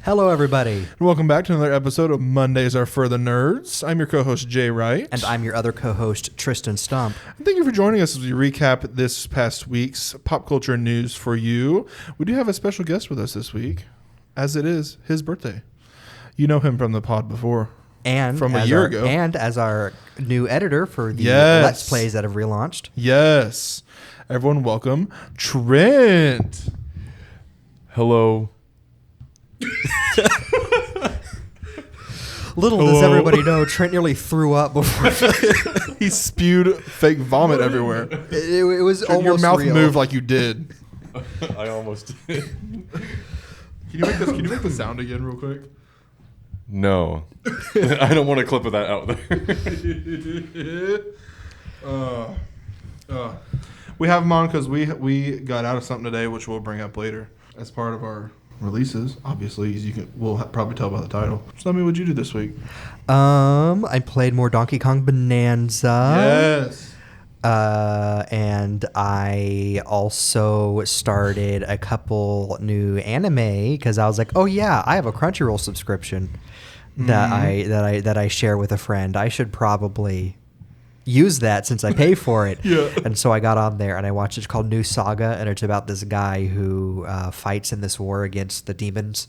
Hello, everybody. And welcome back to another episode of Mondays Are For The Nerds. I'm your co-host, Jay Wright. And I'm your other co-host, Tristan Stump. And thank you for joining us as we recap this past week's pop culture news for you. We do have a special guest with us this week, as it is his birthday. You know him from the pod before. And from a year ago. And as our new editor for the Let's Plays that have relaunched. Yes. Everyone welcome Trent. Hello. Little does everybody know, Trent nearly threw up before. He spewed fake vomit everywhere. It was Trent, almost your mouth real. moved like you did. I almost did. Can you make the sound again real quick? No. I don't want to clip of that out there. We have him on because we got out of something today, which we'll bring up later as part of our releases. Obviously, as we'll probably tell by the title. So tell me what you do this week. I played more Donkey Kong Bonanza. Yes. And I also started a couple new anime because I was like, oh yeah, I have a Crunchyroll subscription that I share with a friend. I should probably use that since I pay for it. Yeah. And so I got on there and I watched it. It's called New Saga, and it's about this guy who fights in this war against the demons.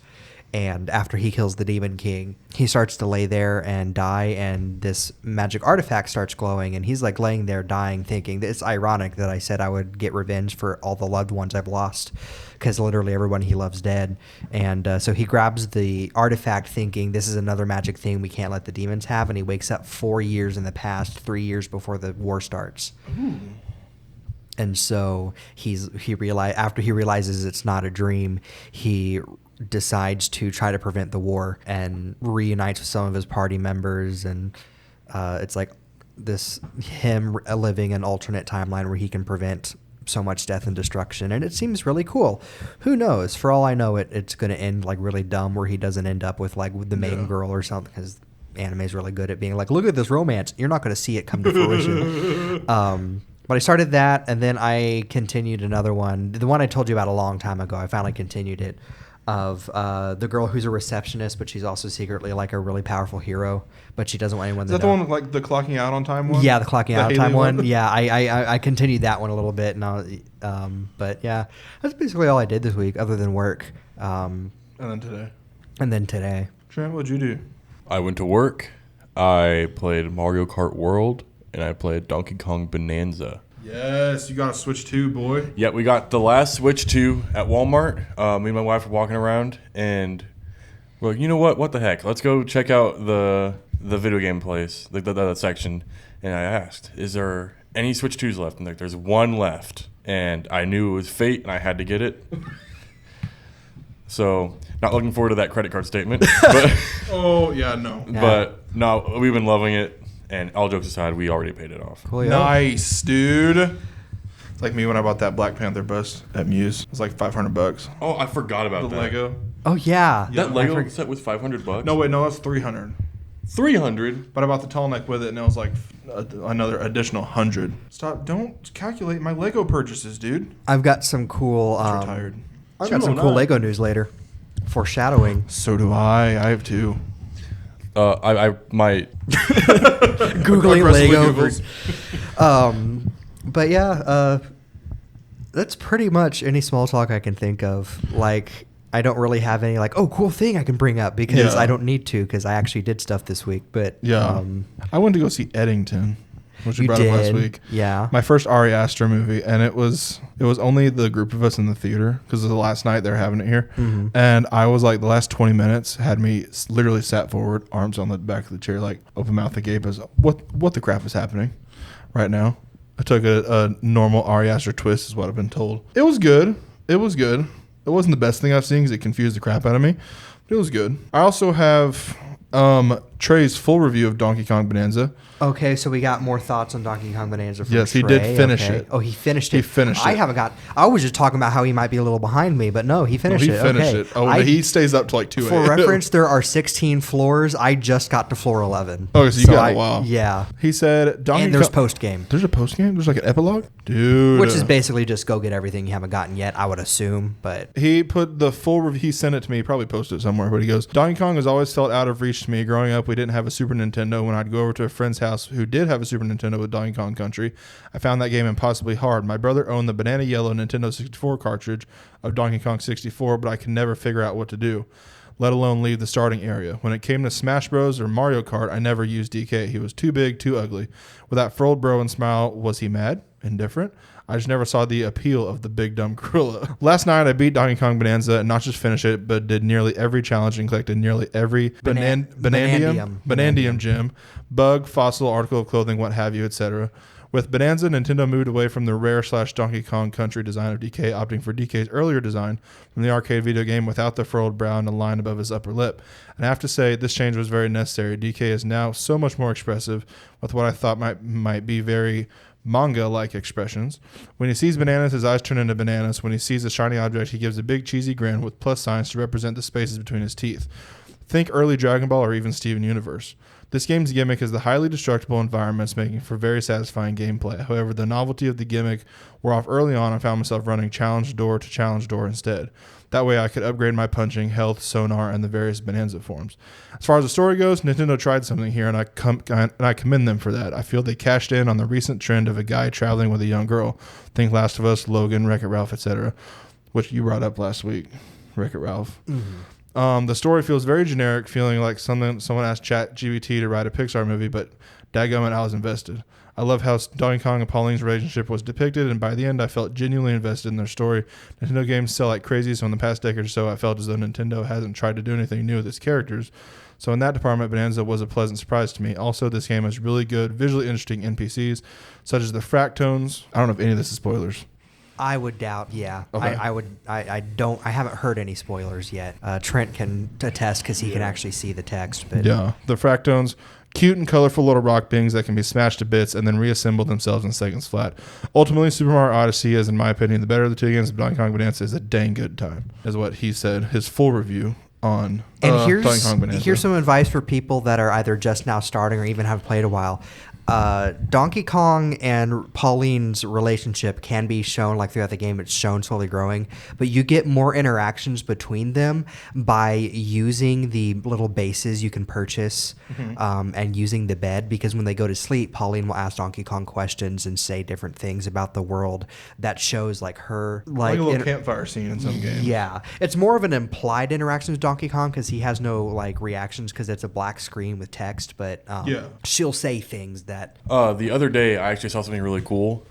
And after he kills the Demon King, he starts to lay there and die, and this magic artifact starts glowing, and he's like laying there dying, thinking that it's ironic that I said I would get revenge for all the loved ones I've lost, because literally everyone he loves dead. And so he grabs the artifact thinking this is another magic thing we can't let the demons have, and he wakes up 4 years in the past, 3 years before the war starts. Ooh. And so after he realizes it's not a dream, he decides to try to prevent the war and reunites with some of his party members, and it's like him living an alternate timeline where he can prevent so much death and destruction, and it seems really cool. Who knows? For all I know, it's going to end like really dumb where he doesn't end up with like the main girl or something, because anime is really good at being like, look at this romance. You're not going to see it come to fruition. But I started that, and then I continued another one, the one I told you about a long time ago. I finally continued it, of the girl who's a receptionist, but she's also secretly like a really powerful hero, but she doesn't want anyone to know. Is that the one with like the clocking out on time one? Yeah, the clocking out on time one. one. Yeah, I continued that one a little bit, and but yeah, that's basically all I did this week, other than work. And then today. Trent, what'd you do? I went to work. I played Mario Kart World, and I played Donkey Kong Bonanza. Yes, you got a Switch 2, boy. Yeah, we got the last Switch 2 at Walmart. Me and my wife were walking around, and we're like, you know what? What the heck? Let's go check out the video game place, the section. And I asked, is there any Switch 2s left? And there's one left. And I knew it was fate, and I had to get it. So, not looking forward to that credit card statement. But, oh, yeah, no. But, no, we've been loving it. And all jokes aside, we already paid it off. Cool, yeah. Nice, dude. It's like me when I bought that Black Panther bust at Muse. It was like $500. Oh, I forgot about The that. Lego. Oh yeah, That Lego set was $500. No, wait, no, that's $300. $300. But I bought the tall neck with it, and it was like another additional $100. Stop! Don't calculate my Lego purchases, dude. I've got some cool. I'm retired. I've got some cool Lego news later. Foreshadowing. So do I. I have two. I might. Googling Lego. But yeah, that's pretty much any small talk I can think of. Like, I don't really have any like, oh, cool thing I can bring up because I don't need to, because I actually did stuff this week. But yeah, I went to go see Eddington, which we brought up last week. Yeah, my first Ari Aster movie, and it was only the group of us in the theater because the last night they're having it here, and I was like, the last 20 minutes had me literally sat forward, arms on the back of the chair, like open mouth agape, as what the crap is happening right now. I took a normal Ari Aster twist, is what I've been told. It was good. It wasn't the best thing I've seen because it confused the crap out of me, but it was good. I also have Trey's full review of Donkey Kong Bonanza. Okay, so we got more thoughts on Donkey Kong Bonanza from Yes, he Trey. did finish it. Oh, he finished it. He finished I it. haven't got. I was just talking about how he might be a little behind me, but no, he finished it. He finished Okay. it. Oh, he stays up to like 2 For a.m. reference, there are 16 floors. I just got to floor 11. Okay, so you got a while. Yeah. He said Donkey And there's Kong. post game, There's a post game? There's like an epilogue? Dude. which is basically just go get everything you haven't gotten yet, I would assume. But He put the full review. He sent it to me. He probably posted it somewhere. But he goes, Donkey Kong has always felt out of reach to me. Growing up, we didn't have a Super Nintendo. When I'd go over to a friend's house who did have a Super Nintendo with Donkey Kong Country, I found that game impossibly hard. My brother owned the banana yellow Nintendo 64 cartridge of Donkey Kong 64, but I could never figure out what to do, let alone leave the starting area. When it came to Smash Bros. Or Mario Kart, I never used DK. He was too big, too ugly. With that furrowed brow and smile, was he mad? Indifferent? I just never saw the appeal of the big dumb gorilla. Last night, I beat Donkey Kong Bonanza and not just finish it, but did nearly every challenge and collected nearly every Banandium gem, bug, fossil, article of clothing, what have you, etc. With Bonanza, Nintendo moved away from the rare/Donkey Kong Country design of DK, opting for DK's earlier design from the arcade video game without the furrowed brow and a line above his upper lip. And I have to say, this change was very necessary. DK is now so much more expressive with what I thought might be very manga-like expressions. When he sees bananas, his eyes turn into bananas. When he sees a shiny object, he gives a big cheesy grin with plus signs to represent the spaces between his teeth. Think early Dragon Ball or even Steven Universe. This game's gimmick is the highly destructible environments, making for very satisfying gameplay. However, the novelty of the gimmick wore off early on. I found myself running challenge door to challenge door instead. That way I could upgrade my punching, health, sonar, and the various Bonanza forms. As far as the story goes, Nintendo tried something here, and I commend them for that. I feel they cashed in on the recent trend of a guy traveling with a young girl. Think Last of Us, Logan, Wreck-It Ralph, etc., which you brought up last week, Wreck-It Ralph. Mm-hmm. The story feels very generic, feeling like someone asked ChatGPT to write a Pixar movie, but dadgummit, I was invested. I love how Donkey Kong and Pauline's relationship was depicted, and by the end, I felt genuinely invested in their story. Nintendo games sell like crazy, so in the past decade or so, I felt as though Nintendo hasn't tried to do anything new with its characters. So in that department, Bonanza was a pleasant surprise to me. Also, this game has really good, visually interesting NPCs, such as the Fractones. I don't know if any of this is spoilers. I would doubt, yeah. Okay. I haven't heard any spoilers yet. Trent can attest because he can actually see the text. But Yeah, the Fractones, cute and colorful little rock beings that can be smashed to bits and then reassemble themselves in seconds flat. Ultimately, Super Mario Odyssey is, in my opinion, the better of the two games. Donkey Kong Bonanza is a dang good time, is what he said. His full review on Donkey Kong Bonanza. Here's some advice for people that are either just now starting or even have played a while. Donkey Kong and Pauline's relationship can be shown, like throughout the game, it's shown slowly growing, but you get more interactions between them by using the little bases you can purchase, and using the bed, because when they go to sleep, Pauline will ask Donkey Kong questions and say different things about the world that shows like her, like a little campfire scene in some games. Yeah, it's more of an implied interaction with Donkey Kong because he has no like reactions because it's a black screen with text, but she'll say things that. The other day, I actually saw something really cool,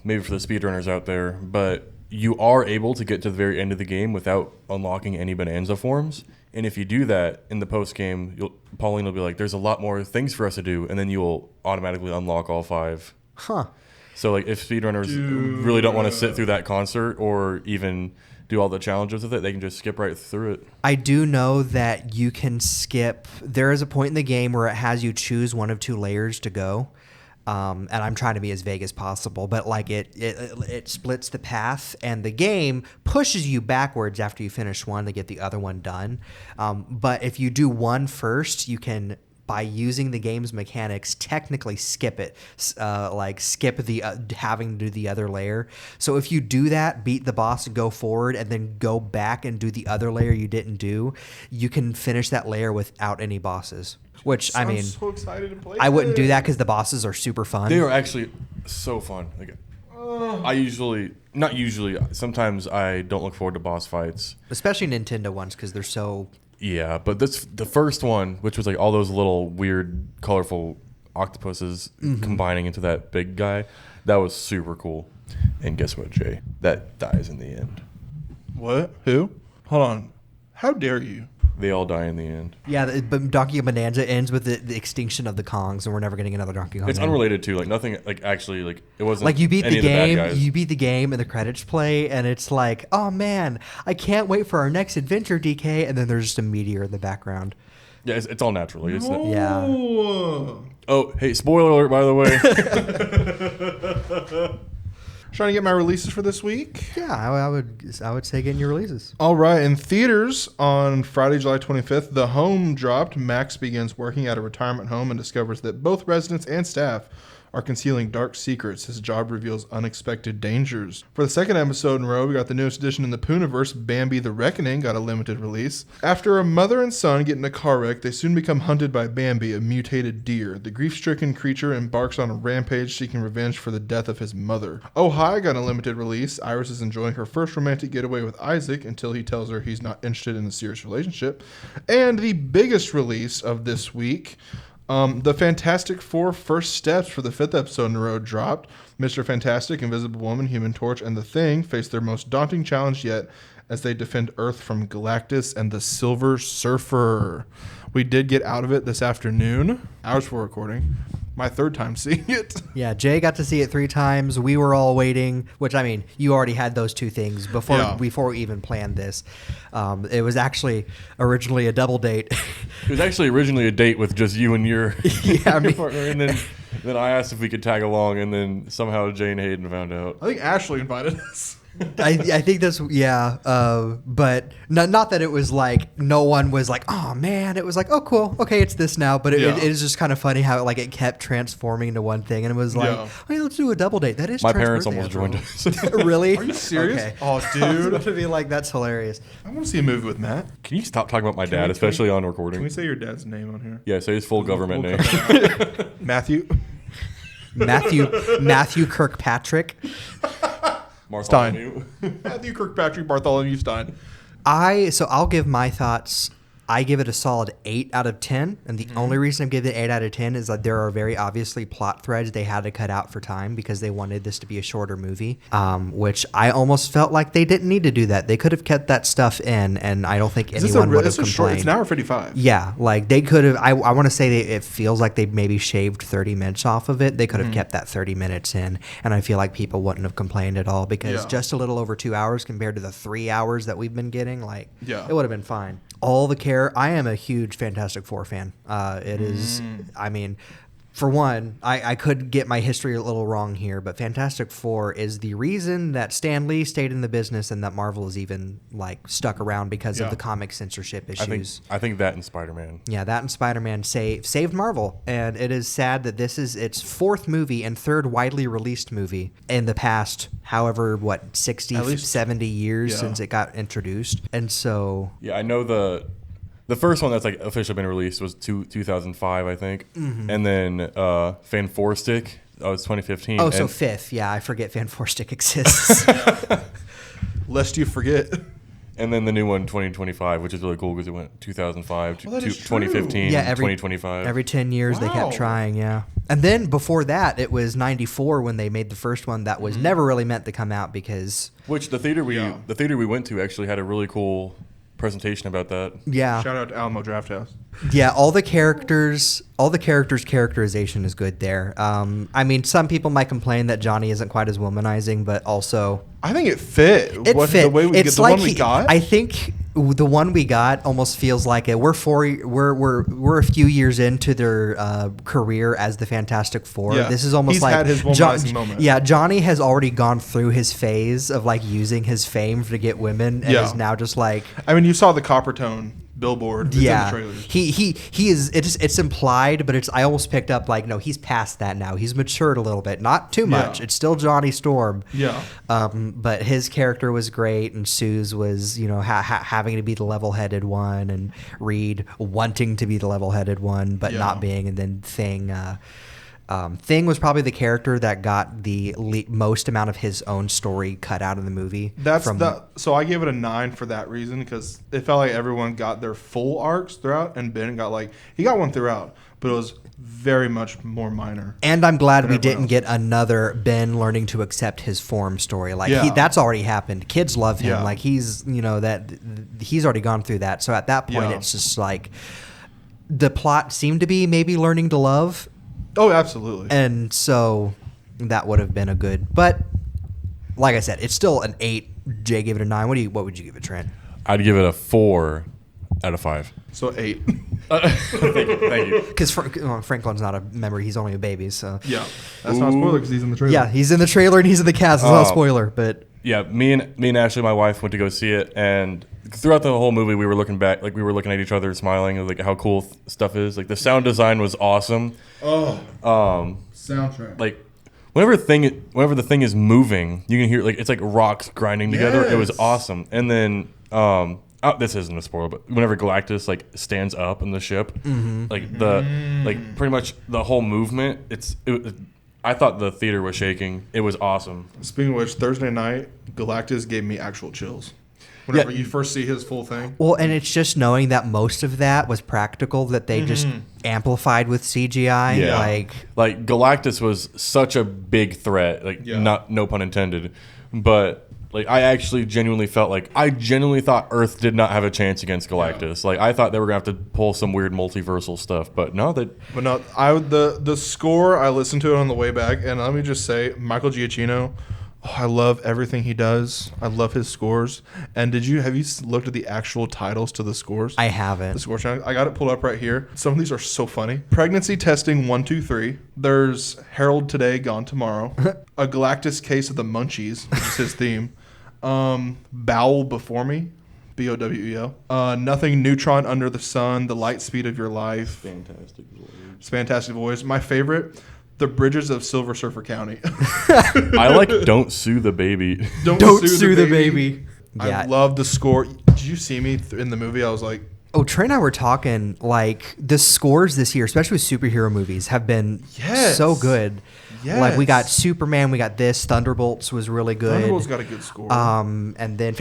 maybe for the speedrunners out there, but you are able to get to the very end of the game without unlocking any Bonanza forms. And if you do that in the post game, Pauline will be like, there's a lot more things for us to do, and then you will automatically unlock all 5. Huh. So like if speedrunners really don't want to sit through that concert or even do all the challenges with it, they can just skip right through it. I do know that you can skip. There is a point in the game where it has you choose one of 2 layers to go. And I'm trying to be as vague as possible, but like it splits the path, and the game pushes you backwards after you finish one to get the other one done. But if you do one first, you can, by using the game's mechanics, technically skip it, like skip the having to do the other layer. So if you do that, beat the boss and go forward, and then go back and do the other layer you didn't do, you can finish that layer without any bosses. Which, I mean, so excited to play I wouldn't do that because the bosses are super fun. They are actually so fun. Like, sometimes I don't look forward to boss fights. Especially Nintendo ones because they're so... Yeah, but the first one, which was like all those little weird, colorful octopuses combining into that big guy, that was super cool. And guess what, Jay? That dies in the end. What? Who? Hold on. How dare you? They all die in the end. Yeah, but Donkey Kong Bonanza ends with the extinction of the Kongs, and we're never getting another Donkey Kong. It's game. unrelated to, like, nothing, like, actually, like, it wasn't like you beat any the of bad game, guys. you beat the game, and the credits play, and it's like, oh man, I can't wait for our next adventure, DK, and then there's just a meteor in the background. Yeah, it's all natural. It's not, Yeah. oh, hey, spoiler alert, by the way. Trying to get my releases for this week. Yeah, I would say getting your releases. All right, in theaters on Friday, July 25th, The Home dropped. Max begins working at a retirement home and discovers that both residents and staff are concealing dark secrets. His job reveals unexpected dangers. For the second episode in a row, we got the newest edition in the Pooniverse, Bambi the Reckoning, got a limited release. After a mother and son get in a car wreck, they soon become hunted by Bambi, a mutated deer. The grief-stricken creature embarks on a rampage seeking revenge for the death of his mother. Oh Hi got a limited release. Iris is enjoying her first romantic getaway with Isaac until he tells her he's not interested in a serious relationship. And the biggest release of this week, the Fantastic Four First Steps for the 5th episode in a row dropped. Mr. Fantastic, Invisible Woman, Human Torch, and The Thing face their most daunting challenge yet as they defend Earth from Galactus and the Silver Surfer. We did get out of it this afternoon, hours before recording. My third time seeing it. Yeah, Jay got to see it 3 times. We were all waiting, which, I mean, you already had those 2 things before we even planned this. It was actually originally a double date. It was actually originally a date with just you and your, Yeah, I mean- partner, and then I asked if we could tag along, and then somehow Jane Hayden found out. I think Ashley invited us. I think that's, but not that it was like, no one was like, oh man, it was like, oh cool, okay, it's this now, but it is just kind of funny how it kept transforming into one thing, and it was like, hey, let's do a double date. That is My Trent's parents birthday almost after joined all. us. Really? Are you serious? Okay. Oh, I was dude. about to be like, that's hilarious. I want to see a movie with Matt. Can you stop talking about my Can dad, we- especially on Can recording? we say your dad's name on here? Yeah, say his full government We'll name. cut that out. Matthew. Matthew Kirkpatrick. Bartholomew. Matthew Kirkpatrick Bartholomew Stein. So I'll give my thoughts. I give it a solid 8 out of 10. And the only reason I'm giving it 8 out of 10 is that there are very obviously plot threads they had to cut out for time because they wanted this to be a shorter movie, which I almost felt like they didn't need to do that. They could have kept that stuff in, and I don't think anyone would have complained. It's an hour 55. Yeah, like they could have. I want to say it feels like they maybe shaved 30 minutes off of it. They could have kept that 30 minutes in, and I feel like people wouldn't have complained at all because just a little over 2 hours compared to the 3 hours that we've been getting, it would have been fine. I am a huge Fantastic Four fan. It is, I mean, for one, I could get my history a little wrong here, but Fantastic Four is the reason that Stan Lee stayed in the business and that Marvel is even stuck around because of the comic censorship issues. I think that and Spider-Man. Yeah, that and Spider-Man saved Marvel, and it is sad that this is its 4th movie and 3rd widely released movie in the past, 60, 70 years since it got introduced. And so... Yeah, I know the first one that's officially been released was 2005, I think. And then Fan Four Stick, was 2015. Oh, so 5th. Yeah, I forget Fan Four Stick exists. Lest you forget. And then the new one, 2025, which is really cool because it went 2005 to that is 2015, Yeah, 2025. Every 10 years they Wow. kept trying, yeah. And then before that, it was 94 when they made the first one that was never really meant to come out because... Which the theater we went to actually had a really cool presentation about that. Yeah. Shout out to Alamo Drafthouse. Yeah, all the characters' characterization is good there. I mean, some people might complain that Johnny isn't quite as womanizing, but also I think it fit. it fit. The way we It's get the like one we got. I think the one we got almost feels like it. We're a few years into their career as the Fantastic Four. Yeah. This is almost He's like had his womanizing moment. Yeah, Johnny has already gone through his phase of using his fame to get women, and is now just I mean, you saw the copper tone billboard. It's in the trailers. He is. It's implied, but I almost picked up no, he's past that now. He's matured a little bit, not too much. Yeah. It's still Johnny Storm. Yeah. But his character was great, and Sue's was having to be the level-headed one, and Reed wanting to be the level-headed one, but not being, and then Thing. Thing was probably the character that got the most amount of his own story cut out of the movie. So I gave it a 9 for that reason because it felt like everyone got their full arcs throughout, and Ben got he got one throughout, but it was very much more minor. And I'm glad we everyone didn't else. get another Ben learning to accept his form story. That's already happened. Kids love him. Yeah. He's he's already gone through that. So at that point, it's just the plot seemed to be maybe learning to love. Oh, absolutely. And so that would have been a good, but like I said, it's still an 8. Jay gave it a 9. What would you give it, Trent? I'd give it a 4 out of 5. So 8. Thank you. Because Franklin's not a member; he's only a baby. So Yeah, that's not a spoiler because he's in the trailer. yeah, he's in the trailer and he's in the cast. It's not a spoiler, but Yeah, me and Ashley, my wife, went to go see it, and throughout the whole movie, we were looking back, like we were looking at each other, smiling, like how cool stuff is. Like the sound design was awesome. Soundtrack. Like whenever the thing is moving, you can hear like it's like rocks grinding together. It was Yes. awesome. And then this isn't a spoiler, but whenever Galactus like stands up in the ship, like pretty much the whole movement, I thought the theater was shaking. It was awesome. Speaking of which, Thursday night, Galactus gave me actual chills. Whenever you first see his full thing. well, and it's just knowing that most of that was practical that they just amplified with CGI. Yeah. Like Galactus was such a big threat, no pun intended, but like I genuinely thought Earth did not have a chance against Galactus. Like I thought they were gonna have to pull some weird multiversal stuff, but no, the score, I listened to it on the way back, and let me just say, Michael Giacchino, I love everything he does. I love his scores. And have you looked at the actual titles to the scores? I haven't. The score channel. I got it pulled up right here. Some of these are so funny. Pregnancy Testing 1, 2, 3. There's Harold Today, Gone Tomorrow. A Galactus Case of the Munchies, which is his theme. Bowel Before Me, Bowel. Nothing Neutron Under the Sun, The Light Speed of Your Life. Fantastic Voice. My favorite, The Bridges of Silver Surfer County. I like Don't Sue the Baby. Don't Sue the Baby. Yeah. I love the score. Did you see me in the movie? I was like, Oh, Trent and I were talking, like, the scores this year, especially with superhero movies, have been so good. Yes. Like, we got Superman, we got this, Thunderbolts was really good. Thunderbolts got a good score. And then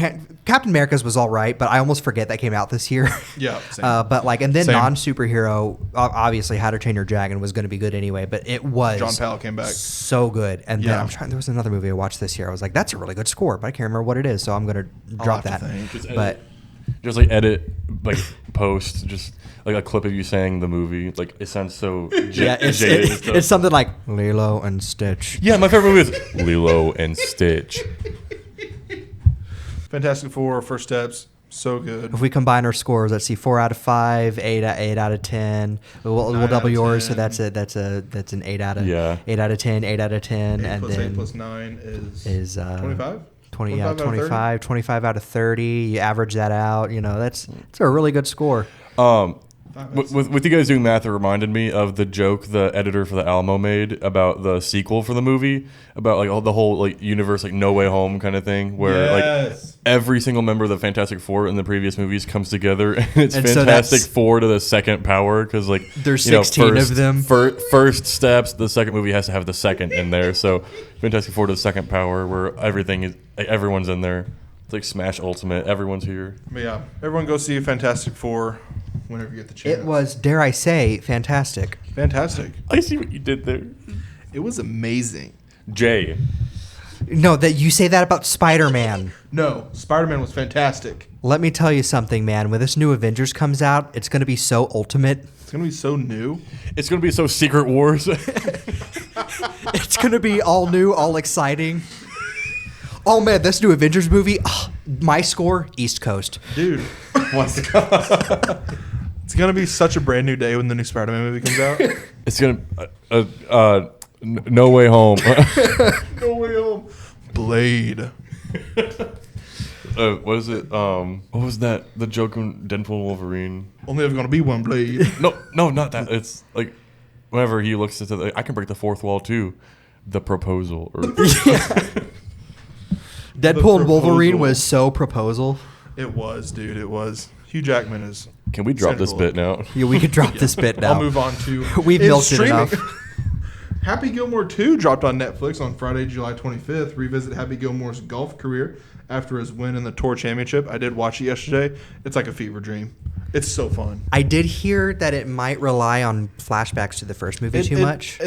Captain America's was all right, but I almost forget that came out this year. Yeah, same. But, like, and then Same. non-superhero, obviously, How to Train Your Dragon was going to be good anyway, but it was John Powell came back. so good. And then Yeah. there was another movie I watched this year. I was like, that's a really good score, but I can't remember what it is, so I'm going to drop have that. to think. But Just like edit, like post, just like a clip of you saying the movie. Like it sounds so yeah, jaded and stuff. it's something like Lilo and Stitch. Yeah, my favorite movie is Lilo and Stitch. Fantastic Four, First Steps, so good. If we combine our scores, let's see, 4 out of 5, 8 out of 10. We'll double out of yours, 10. so that's an 8 out of 10, 8 out of 10, 8 and plus 8 then plus 9 is 25? 25 out of 30. You average that out, that's a really good score. With you guys doing math, it reminded me of the joke the editor for the Alamo made about the sequel for the movie, about like the whole like universe, like No Way Home kind of thing, where like every single member of the Fantastic Four in the previous movies comes together, and it's And so Fantastic that's- Four to the second power, because like There's 16 of them. First steps, the second movie has to have the second in there, so Fantastic Four to the second power, where everyone's in there. It's like Smash Ultimate, everyone's here. But yeah, everyone go see Fantastic Four whenever you get the chance. It was, dare I say, fantastic. fantastic. I see what you did there, It was amazing. Jay. No, that you say that about Spider-Man. No, Spider-Man was fantastic. Let me tell you something, man. When this new Avengers comes out, it's going to be so ultimate. It's going to be so new. It's gonna be so Secret Wars. It's going to be all new, all exciting. Oh, man, this new Avengers movie, my score, East Coast. Dude. It's going to be such a brand new day when the new Spider-Man movie comes out. It's gonna No Way Home. No Way Home. Blade. What is it? What was that? The joke in Deadpool and Wolverine. Only ever going to be one Blade. No, not that. It's like whenever he looks into I can break the fourth wall too. The proposal. Or Deadpool and Wolverine proposal. was so proposal. It was, dude. It was. Hugh Jackman is. Can we drop this Central. bit now? Yeah, we could drop this bit now. I'll move on to. We've It's milked it streaming. enough. Happy Gilmore 2 dropped on Netflix on Friday, July 25th. Revisit Happy Gilmore's golf career after his win in the Tour Championship. I did watch it yesterday. It's like a fever dream. It's so fun. I did hear that it might rely on flashbacks to the first movie too much.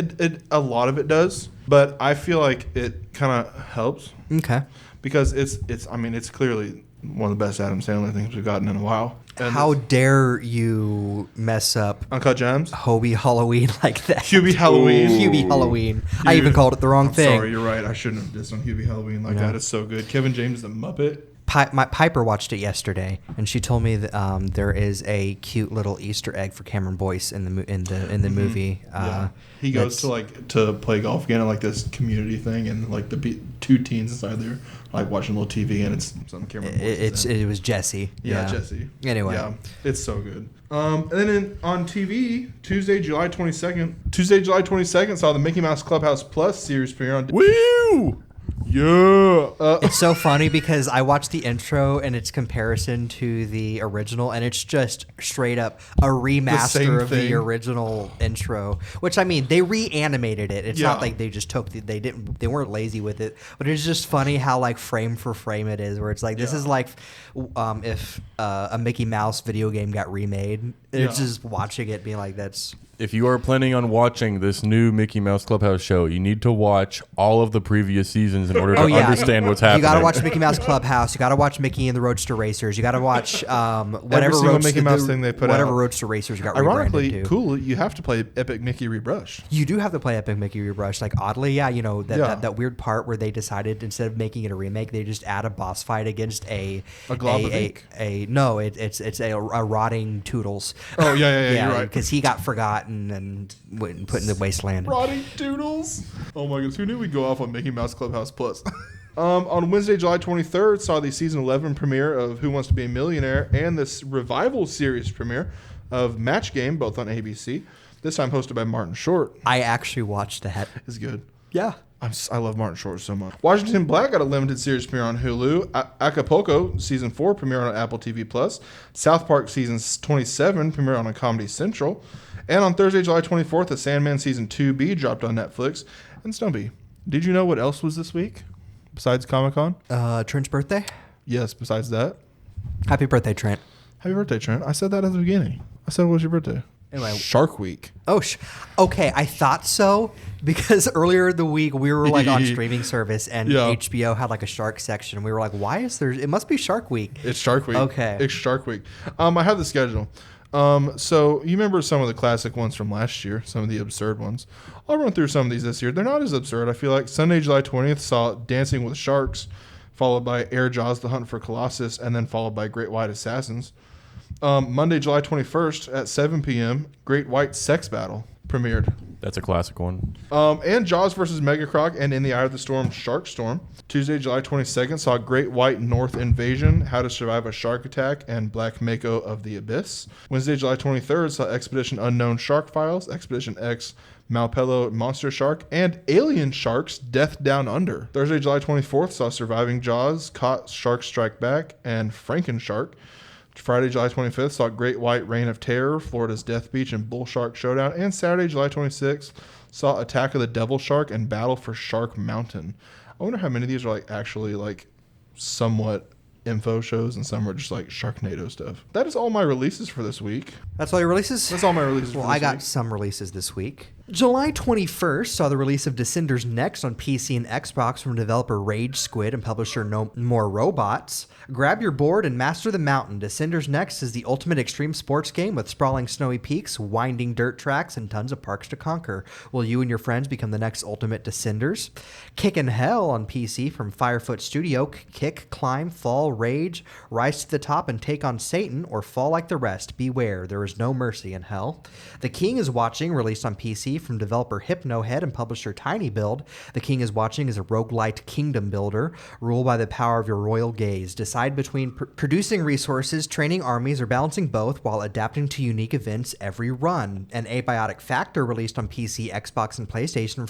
A lot of it does, but I feel like it kind of helps Okay. because it's clearly one of the best Adam Sandler things we've gotten in a while. And How it's dare you mess up Uncut Gems? Hobie Halloween like that? Hubie Halloween. Hubie Halloween. I Dude, even called it the wrong I'm thing. Sorry, you're right. I shouldn't have dissed on Hubie Halloween like that. It's so good. Kevin James the Muppet. Piper watched it yesterday, and she told me that there is a cute little Easter egg for Cameron Boyce in the movie. Yeah. He goes to play golf again at like this community thing, and like the two teens inside there like watching a little TV, and it's some Cameron Boyce. It was Jesse. Yeah, Jesse. Anyway, yeah, it's so good. And then on TV, Tuesday, July 22nd, saw the Mickey Mouse Clubhouse Plus series premiere on. Woo! Yeah. It's so funny because I watched the intro and its comparison to the original, and it's just straight up a remaster of the original intro. Which, I mean, they reanimated it. It's not like they just they weren't lazy with it, but it's just funny how like frame for frame it is, where it's like this is like if a Mickey Mouse video game got remade. It's just watching it being like that's. If you are planning on watching this new Mickey Mouse Clubhouse show, you need to watch all of the previous seasons in order to understand what's happening. You got to watch Mickey Mouse Clubhouse. You got to watch Mickey and the Roadster Racers. You got to watch whatever Mickey Mouse thing they put out. Whatever Roadster Racers got Ironically, rebranded to. cool. You have to play Epic Mickey Rebrushed. You do have to play Epic Mickey Rebrushed. Like oddly, that weird part where they decided instead of making it a remake, they just add a boss fight against a glob of ink. It's a rotting Toodles. Oh yeah, you're right. Because he got forgotten and put in the wasteland. Rotting Toodles. Oh my goodness, who knew we'd go off on Mickey Mouse Clubhouse Plus? On Wednesday, July 23rd, saw the season 11 premiere of Who Wants to Be a Millionaire and this revival series premiere of Match Game, both on ABC. This time hosted by Martin Short. I actually watched that. It's good. Yeah. I love Martin Short so much. Washington Black got a limited series premiere on Hulu. Acapulco season 4 premiere on Apple TV Plus. South Park season 27 premiere on Comedy Central. And on Thursday, July 24th, The Sandman season 2B dropped on Netflix. And Stumpy, did you know what else was this week besides Comic-Con? Trent's birthday? Yes, besides that. Happy birthday, Trent. Happy birthday, Trent. I said that at the beginning. I said, what was your birthday? Anyway, Shark Week. Oh, okay. I thought so because earlier in the week we were like on streaming service and HBO had like a shark section. We were like, why is there? It must be Shark Week. It's Shark Week. Okay. It's Shark Week. I have the schedule. So you remember some of the classic ones from last year, some of the absurd ones. I'll run through some of these this year. They're not as absurd. I feel like Sunday, July 20th saw Dancing with Sharks, followed by Air Jaws, The Hunt for Colossus, and then followed by Great White Assassins. Monday, July 21st at 7 p.m., Great White Sex Battle premiered. That's a classic one. And Jaws versus Megacroc and In the Eye of the Storm, Shark Storm. Tuesday, July 22nd saw Great White North Invasion, How to Survive a Shark Attack, and Black Mako of the Abyss. Wednesday, July 23rd saw Expedition Unknown Shark Files, Expedition X, Malpelo Monster Shark, and Alien Sharks Death Down Under. Thursday, July 24th saw Surviving Jaws, Caught Sharks Strike Back, and Frankenshark. Friday, July 25th saw Great White Reign of Terror, Florida's Death Beach, and Bull Shark Showdown. And Saturday, July 26th saw Attack of the Devil Shark and Battle for Shark Mountain. I wonder how many of these are like actually like somewhat info shows and some are just like Sharknado stuff. That is all my releases for this week. That's all your releases? That's all my releases for this week. Well, I got some releases this week. July 21st saw the release of Descenders Next on PC and Xbox from developer Rage Squid and publisher No More Robots. Grab your board and master the mountain. Descenders Next is the ultimate extreme sports game with sprawling snowy peaks, winding dirt tracks, and tons of parks to conquer. Will you and your friends become the next ultimate Descenders? Kickin' Hell on PC from Firefoot Studio. Kick, climb, fall, rage, rise to the top and take on Satan, or fall like the rest. Beware, there is no mercy in hell. The King is Watching, released on PC from developer Hypnohead and publisher Tiny Build. The King is Watching is a roguelite kingdom builder. Rule by the power of your royal gaze. Decide between producing resources, training armies, or balancing both while adapting to unique events every run. An Abiotic Factor, released on PC, Xbox, and PlayStation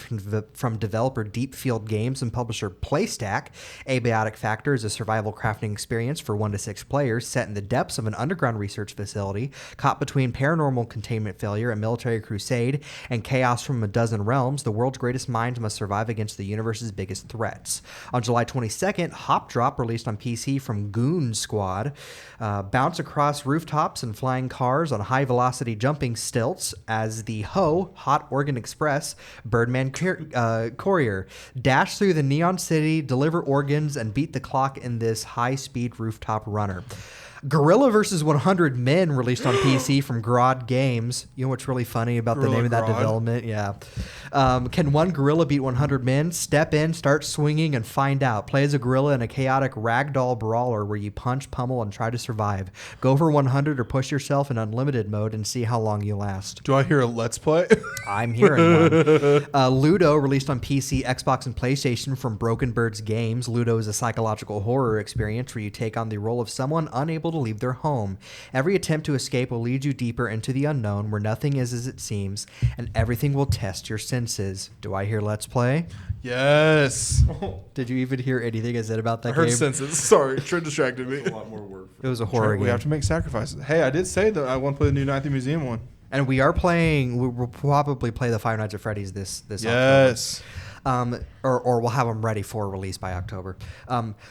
from developer Deep Field Games and publisher PlayStack. Abiotic Factor is a survival crafting experience for 1 to 6 players set in the depths of an underground research facility, caught between paranormal containment failure, a military crusade, and chaos from a dozen realms. The world's greatest minds must survive against the universe's biggest threats. On July 22nd, Hop Drop, released on PC from Goon Squad. Bounce across rooftops and flying cars on high-velocity jumping stilts as the Hot Organ Express Birdman Courier. Dash through the Neon City, deliver organs, and beat the clock in this high-speed rooftop runner. Gorilla vs. 100 Men, released on PC from Grodd Games. You know what's really funny about the Gorilla name of that Grodd? development? Yeah. Can one gorilla beat 100 men? Step in, start swinging, and find out. Play as a gorilla in a chaotic ragdoll brawler where you punch, pummel, and try to survive. Go for 100 or push yourself in unlimited mode and see how long you last. Do I hear a let's play? I'm hearing one. Ludo, released on PC, Xbox, and PlayStation from Broken Birds Games. Ludo is a psychological horror experience where you take on the role of someone unable to leave their home. Every attempt to escape will lead you deeper into the unknown where nothing is as it seems, and everything will test your senses. Do I hear let's play? Yes. Did you even hear anything I said about that I heard game? senses. Sorry, Trent distracted me. A lot more work. It was a horror Trent, game. we have to make sacrifices. Hey, I did say that I want to play the new Night at the Museum one. And we are playing. We'll probably play the Five Nights at Freddy's this Yes. October. Or we'll have them ready for release by October.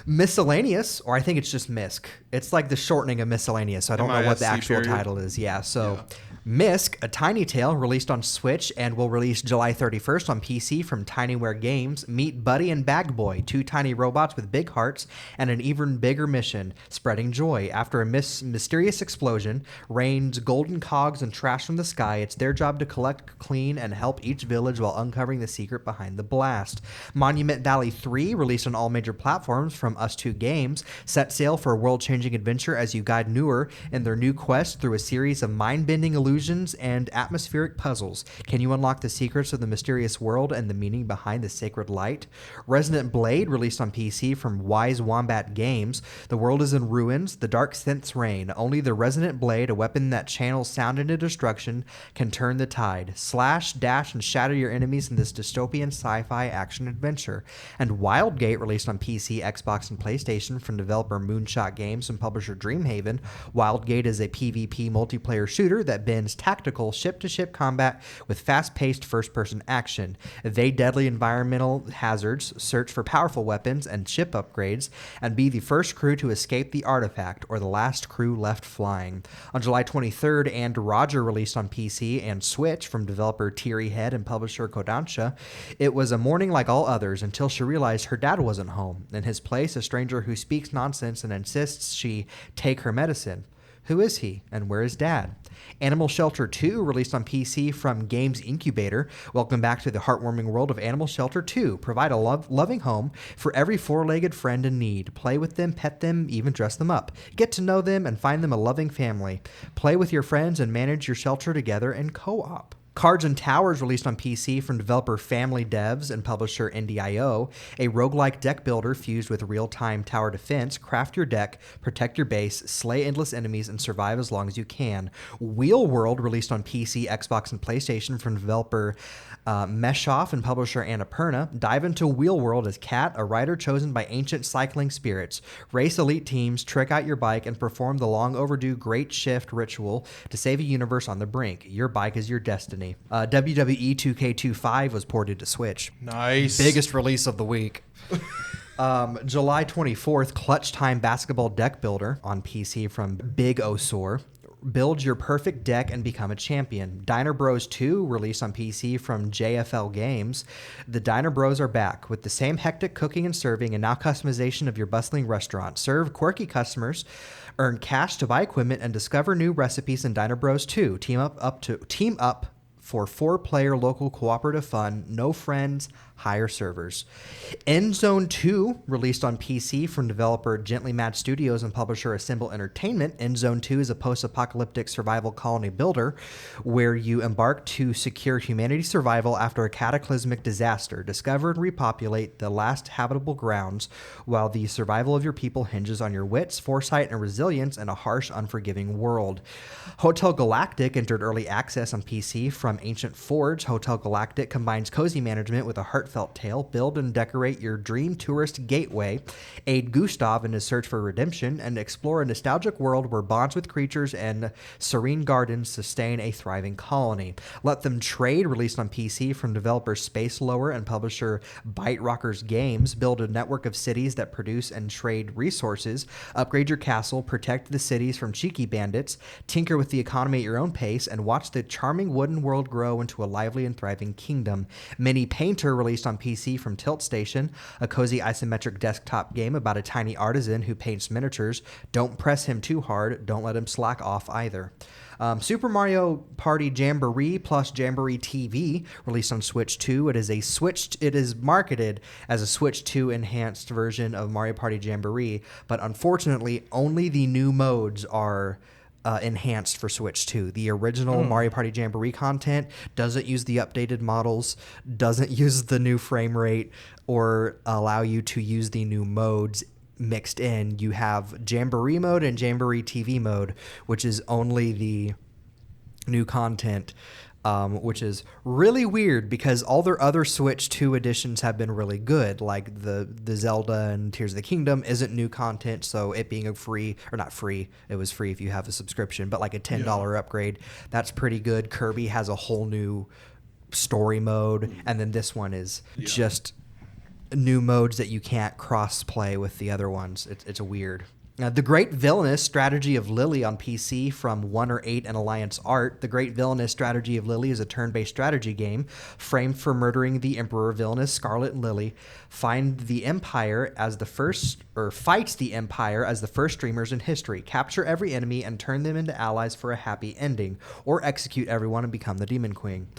Miscellaneous, or I think it's just MISC. It's like the shortening of miscellaneous. So I don't know what the MISC actual period. title is. Yeah. So MISC, A Tiny Tale, released on Switch and will release July 31st on PC from Tinyware Games. Meet Buddy and Bag Boy, two tiny robots with big hearts and an even bigger mission: spreading joy. After a mysterious explosion rains golden cogs and trash from the sky, it's their job to collect, clean, and help each village while uncovering the secret behind the blast. Monument Valley 3, released on all major platforms from Us2 Games, set sail for a world-changing adventure as you guide Newer in their new quest through a series of mind-bending illusions and atmospheric puzzles. Can you unlock the secrets of the mysterious world and the meaning behind the sacred light? Resident Blade, released on PC from Wise Wombat Games. The world is in ruins, the dark synths reign. Only the Resonant Blade, a weapon that channels sound into destruction, can turn the tide. Slash, dash, and shatter your enemies in this dystopian sci-fi action adventure. And Wildgate, released on PC, Xbox, and PlayStation from developer Moonshot Games and publisher Dreamhaven. Wildgate is a PvP multiplayer shooter that blends tactical ship-to-ship combat with fast-paced first-person action. Evade deadly environmental hazards, search for powerful weapons and ship upgrades, and be the first crew to escape the artifact or the last crew left flying. On July 23rd, And Roger, released on PC and Switch from developer Teary Head and publisher Kodansha. It was a morning like all others until she realized her dad wasn't home. In his place, a stranger who speaks nonsense and insists she take her medicine. Who is he, and where is Dad? Animal Shelter 2, released on PC from Games Incubator. Welcome back to the heartwarming world of Animal Shelter 2. Provide a loving home for every four-legged friend in need. Play with them, pet them, even dress them up. Get to know them and find them a loving family. Play with your friends and manage your shelter together in co-op. Cards and Towers, released on PC from developer Family Devs and publisher NDIO, a roguelike deck builder fused with real-time tower defense. Craft your deck, protect your base, slay endless enemies, and survive as long as you can. Wheel World, released on PC, Xbox, and PlayStation from developer Meshoff and publisher Annapurna. Dive into Wheel World as Cat, a rider chosen by ancient cycling spirits. Race elite teams, trick out your bike, and perform the long-overdue Great Shift ritual to save a universe on the brink. Your bike is your destiny. WWE 2K25 was ported to Switch. Nice. Biggest release of the week. July 24th, Clutch Time Basketball Deck Builder on PC from Big Osor. Build your perfect deck and become a champion. Diner Bros 2, released on PC from JFL Games. The Diner Bros are back with the same hectic cooking and serving and now customization of your bustling restaurant. Serve quirky customers, earn cash to buy equipment, and discover new recipes in Diner Bros 2. Team up for 4-player local cooperative fun. No friends, higher servers. End Zone 2, released on PC from developer Gently Mad Studios and publisher Assemble Entertainment. End Zone 2 is a post-apocalyptic survival colony builder where you embark to secure humanity's survival after a cataclysmic disaster. Discover and repopulate the last habitable grounds while the survival of your people hinges on your wits, foresight, and resilience in a harsh, unforgiving world. Hotel Galactic entered early access on PC from Ancient Forge. Hotel Galactic combines cozy management with a heartfelt tale. Build and decorate your dream tourist gateway, aid Gustav in his search for redemption, and explore a nostalgic world where bonds with creatures and serene gardens sustain a thriving colony. Let Them Trade, released on PC from developer Space Lower and publisher Bite Rockers Games. Build a network of cities that produce and trade resources. Upgrade your castle, protect the cities from cheeky bandits, tinker with the economy at your own pace, and watch the charming wooden world world grow into a lively and thriving kingdom. Mini Painter, released on PC from Tilt Station, a cozy isometric desktop game about a tiny artisan who paints miniatures. Don't press him too hard. Don't let him slack off either. Super Mario Party Jamboree plus Jamboree TV, released on Switch 2. It is marketed as a Switch 2 enhanced version of Mario Party Jamboree, but unfortunately, only the new modes are enhanced for Switch 2. The original Mario Party Jamboree content doesn't use the updated models, doesn't use the new frame rate, or allow you to use the new modes mixed in. You have Jamboree mode and Jamboree TV mode, which is only the new content, which is really weird because all their other Switch 2 editions have been really good, like the Zelda and Tears of the Kingdom isn't new content, so it being a free, or not free, it was free if you have a subscription, but like a $10 upgrade, that's pretty good. Kirby has a whole new story mode, and then this one is just new modes that you can't cross-play with the other ones. It's weird. The Great Villainous Strategy of Lily on PC from 1or8 and Alliance Art. The Great Villainous Strategy of Lily is a turn-based strategy game framed for murdering the Emperor Villainous Scarlet and Lily. Fights the Empire as the first streamers in history. Capture every enemy and turn them into allies for a happy ending, or execute everyone and become the Demon Queen.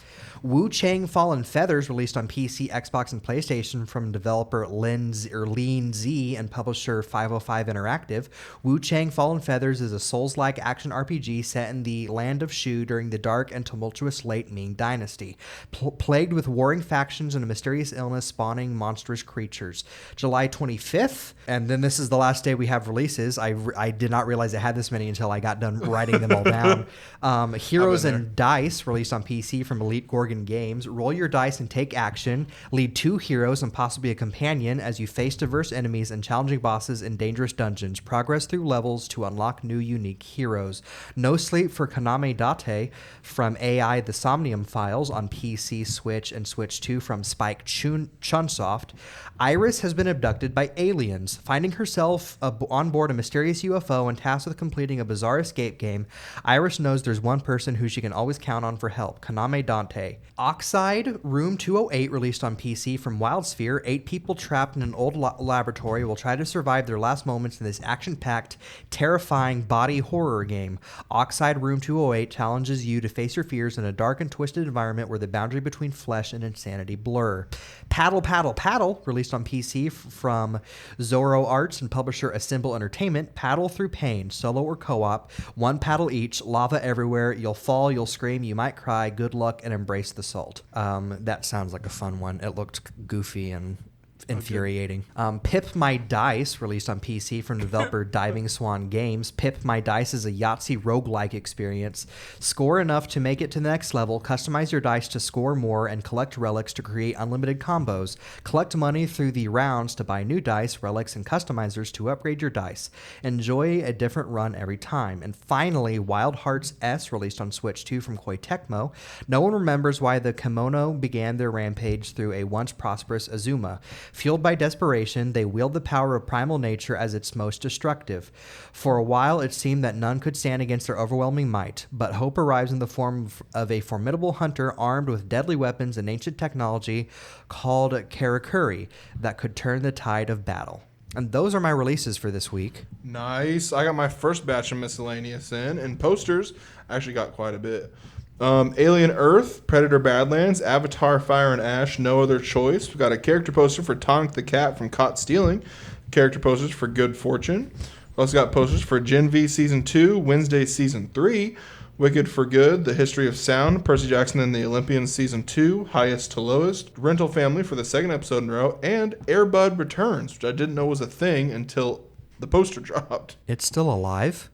Wu Chang Fallen Feathers, released on PC, Xbox, and PlayStation from developer Lean Z and publisher 505 Interactive. Wu Chang Fallen Feathers is a Souls-like action RPG set in the land of Shu during the dark and tumultuous late Ming Dynasty, plagued with warring factions and a mysterious illness spawning monstrous creatures. July 25th, and then this is the last day we have releases. I did not realize I had this many until I got done writing them all down. Heroes and Dice, released on PC from Elite Gorgon Games. Roll your dice and take action. Lead 2 heroes and possibly a companion as you face diverse enemies and challenging bosses in dangerous dungeons. Progress through levels to unlock new unique heroes. No Sleep for Kaname Date from AI The Somnium Files on PC, Switch, and Switch 2 from Spike Chunsoft. Iris has been abducted by aliens. Finding herself on board a mysterious UFO and tasked with completing a bizarre escape game, Iris knows there's one person who she can always count on for help, Kaname Dante. Oxide Room 208, released on PC from WildSphere. 8 people trapped in an old laboratory will try to survive their last moments in this action-packed, terrifying body horror game. Oxide Room 208 challenges you to face your fears in a dark and twisted environment where the boundary between flesh and insanity blur. Paddle Paddle Paddle, released on PC from Zorro Arts and publisher Assemble Entertainment. Paddle through pain, solo or co-op. 1 paddle each, lava everywhere. You'll fall, you'll scream, you might cry. Good luck and embrace the salt. That sounds like a fun one. It looked goofy and infuriating. Pip My Dice, released on PC from developer Diving Swan Games. Pip My Dice is a Yahtzee roguelike experience. Score enough to make it to the next level, customize your dice to score more, and collect relics to create unlimited combos. Collect money through the rounds to buy new dice, relics, and customizers to upgrade your dice. Enjoy a different run every time. And finally, Wild Hearts S, released on Switch 2 from Koei Tecmo. No one remembers why the kimono began their rampage through a once prosperous Azuma. Fueled by desperation, they wield the power of primal nature as its most destructive. For a while, it seemed that none could stand against their overwhelming might, but hope arrives in the form of a formidable hunter armed with deadly weapons and ancient technology called Karakuri that could turn the tide of battle. And those are my releases for this week. Nice. I got my first batch of miscellaneous in, and posters. I actually got quite a bit. Alien Earth, Predator Badlands, Avatar Fire and Ash, No Other Choice. We got a character poster for Tonic the Cat from Caught Stealing. Character posters for Good Fortune. We also got posters for Gen V Season 2, Wednesday Season 3, Wicked for Good, The History of Sound, Percy Jackson and the Olympians Season 2, Highest to Lowest, Rental Family for the 2nd episode in a row, and Air Bud Returns, which I didn't know was a thing until the poster dropped. It's still alive?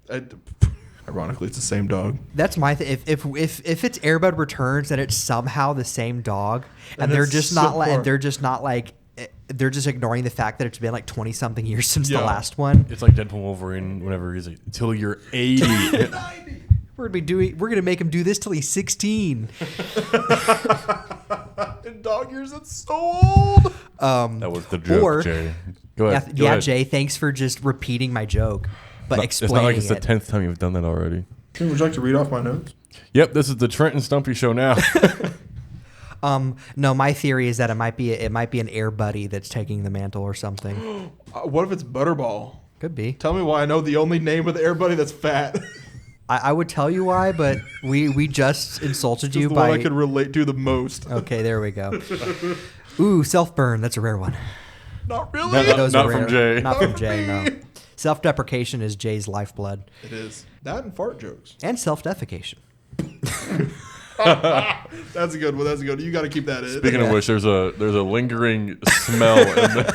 Ironically, it's the same dog. That's my thing. If it's Air Bud Returns and it's somehow the same dog, and they're just not like they're just ignoring the fact that it's been like 20 something years since the last one. It's like Deadpool Wolverine whenever he's like, until you're 80. We're gonna make him do this till he's 16. In dog years, it's so old. That was the joke, Jay. Go ahead. Go ahead. Jay, thanks for just repeating my joke. But it's not like it's the 10th time you've done that already. Would you like to read off my notes? Yep, this is the Trent and Stumpy show now. No, my theory is that it might be an Air Buddy that's taking the mantle or something. What if it's Butterball? Could be. Tell me why I know the only name of the Air Buddy that's fat. I would tell you why, but we just insulted you the by. one I could relate to the most. Okay, there we go. Ooh, self-burn. That's a rare one. Not really. Not from Jay. Not from Jay, no. Self-deprecation is Jay's lifeblood. It is. That and fart jokes. And self-defecation. That's a good one. That's a good one. You got to keep that in. Speaking of which, there's a lingering smell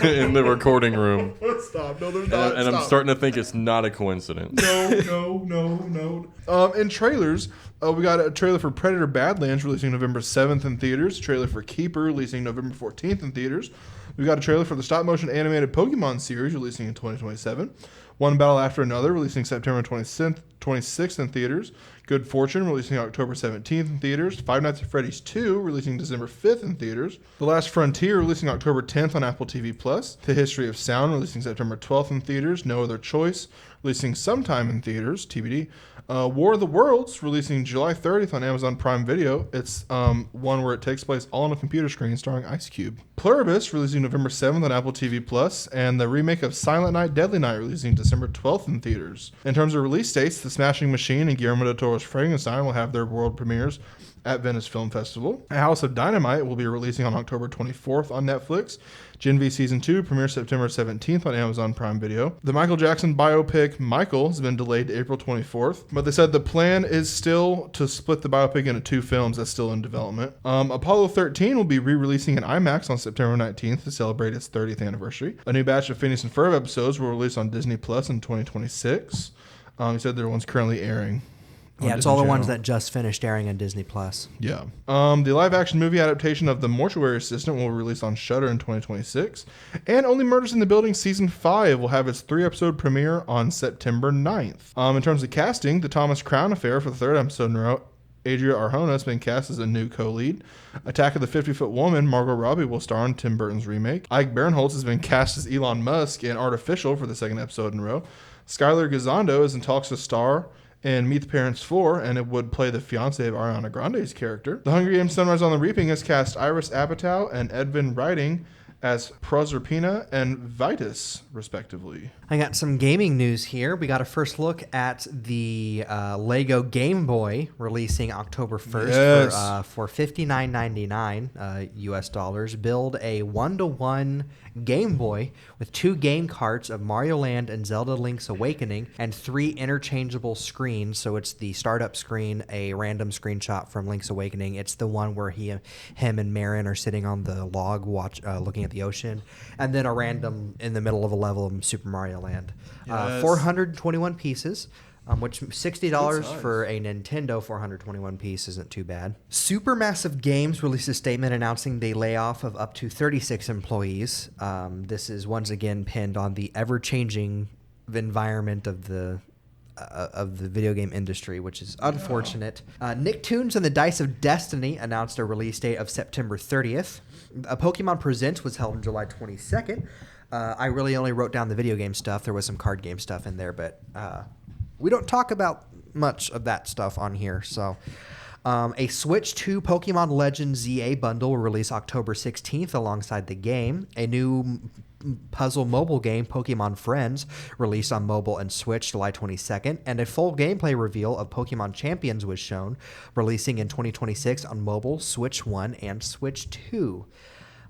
in the recording room. Stop. No, there's not. And I'm starting to think it's not a coincidence. No. In trailers, we got a trailer for Predator Badlands releasing November 7th in theaters. A trailer for Keeper releasing November 14th in theaters. We got a trailer for the stop-motion animated Pokemon series releasing in 2027. One Battle After Another releasing September 26th in theaters. Good Fortune releasing October 17th in theaters. Five Nights at Freddy's 2 releasing December 5th in theaters. The Last Frontier releasing October 10th on Apple TV+. The History of Sound releasing September 12th in theaters. No Other Choice releasing sometime in theaters, TBD. War of the Worlds releasing July 30th on Amazon Prime Video. It's one where it takes place all on a computer screen starring Ice Cube. Pluribus releasing November 7th on Apple TV+, and the remake of Silent Night, Deadly Night releasing December 12th in theaters. In terms of release dates, The Smashing Machine and Guillermo del Toro's Frankenstein will have their world premieres at Venice Film Festival. House of Dynamite will be releasing on October 24th on Netflix. Gen V Season 2 premieres September 17th on Amazon Prime Video. The Michael Jackson biopic Michael has been delayed to April 24th, but they said the plan is still to split the biopic into two films that's still in development. Apollo 13 will be re-releasing in IMAX on September 19th to celebrate its 30th anniversary. A new batch of Phineas and Ferb episodes will release on Disney Plus in 2026. He said they're ones currently airing. Yeah, it's all the ones that just finished airing on Disney Plus. Yeah. The live-action movie adaptation of The Mortuary Assistant will release on Shudder in 2026. And Only Murders in the Building Season 5 will have its 3-episode premiere on September 9th. In terms of casting, The Thomas Crown Affair for the 3rd episode in a row, Adria Arjona has been cast as a new co-lead. Attack of the 50-Foot Woman, Margot Robbie will star in Tim Burton's remake. Ike Barinholtz has been cast as Elon Musk in Artificial for the 2nd episode in a row. Skylar Gisondo is in talks to star in Meet the Parents 4, and it would play the fiancé of Ariana Grande's character. The Hunger Games Sunrise on the Reaping has cast Iris Apatow and Edvin Writing as Proserpina and Vitus, respectively. I got some gaming news here. We got a first look at the Lego Game Boy releasing October 1st for $59.99 US dollars. Build a 1-to-1 Game Boy with 2 game carts of Mario Land and Zelda Link's Awakening and 3 interchangeable screens. So it's the startup screen, a random screenshot from Link's Awakening. It's the one where him and Marin are sitting on the log looking at the ocean. And then a random in the middle of a level of Super Mario Land. Yes. 421 pieces. Which $60 for a Nintendo 421 piece isn't too bad. Supermassive Games released a statement announcing the layoff of up to 36 employees. This is once again pinned on the ever-changing environment of the video game industry, which is unfortunate. Nicktoons and the Dice of Destiny announced a release date of September 30th. Pokemon Presents was held on July 22nd. I really only wrote down the video game stuff. There was some card game stuff in there, but we don't talk about much of that stuff on here. So a Switch 2 Pokemon Legends ZA bundle will release October 16th alongside the game. A new puzzle mobile game, Pokemon Friends, released on mobile and Switch July 22nd. And a full gameplay reveal of Pokemon Champions was shown, releasing in 2026 on mobile, Switch 1, and Switch 2.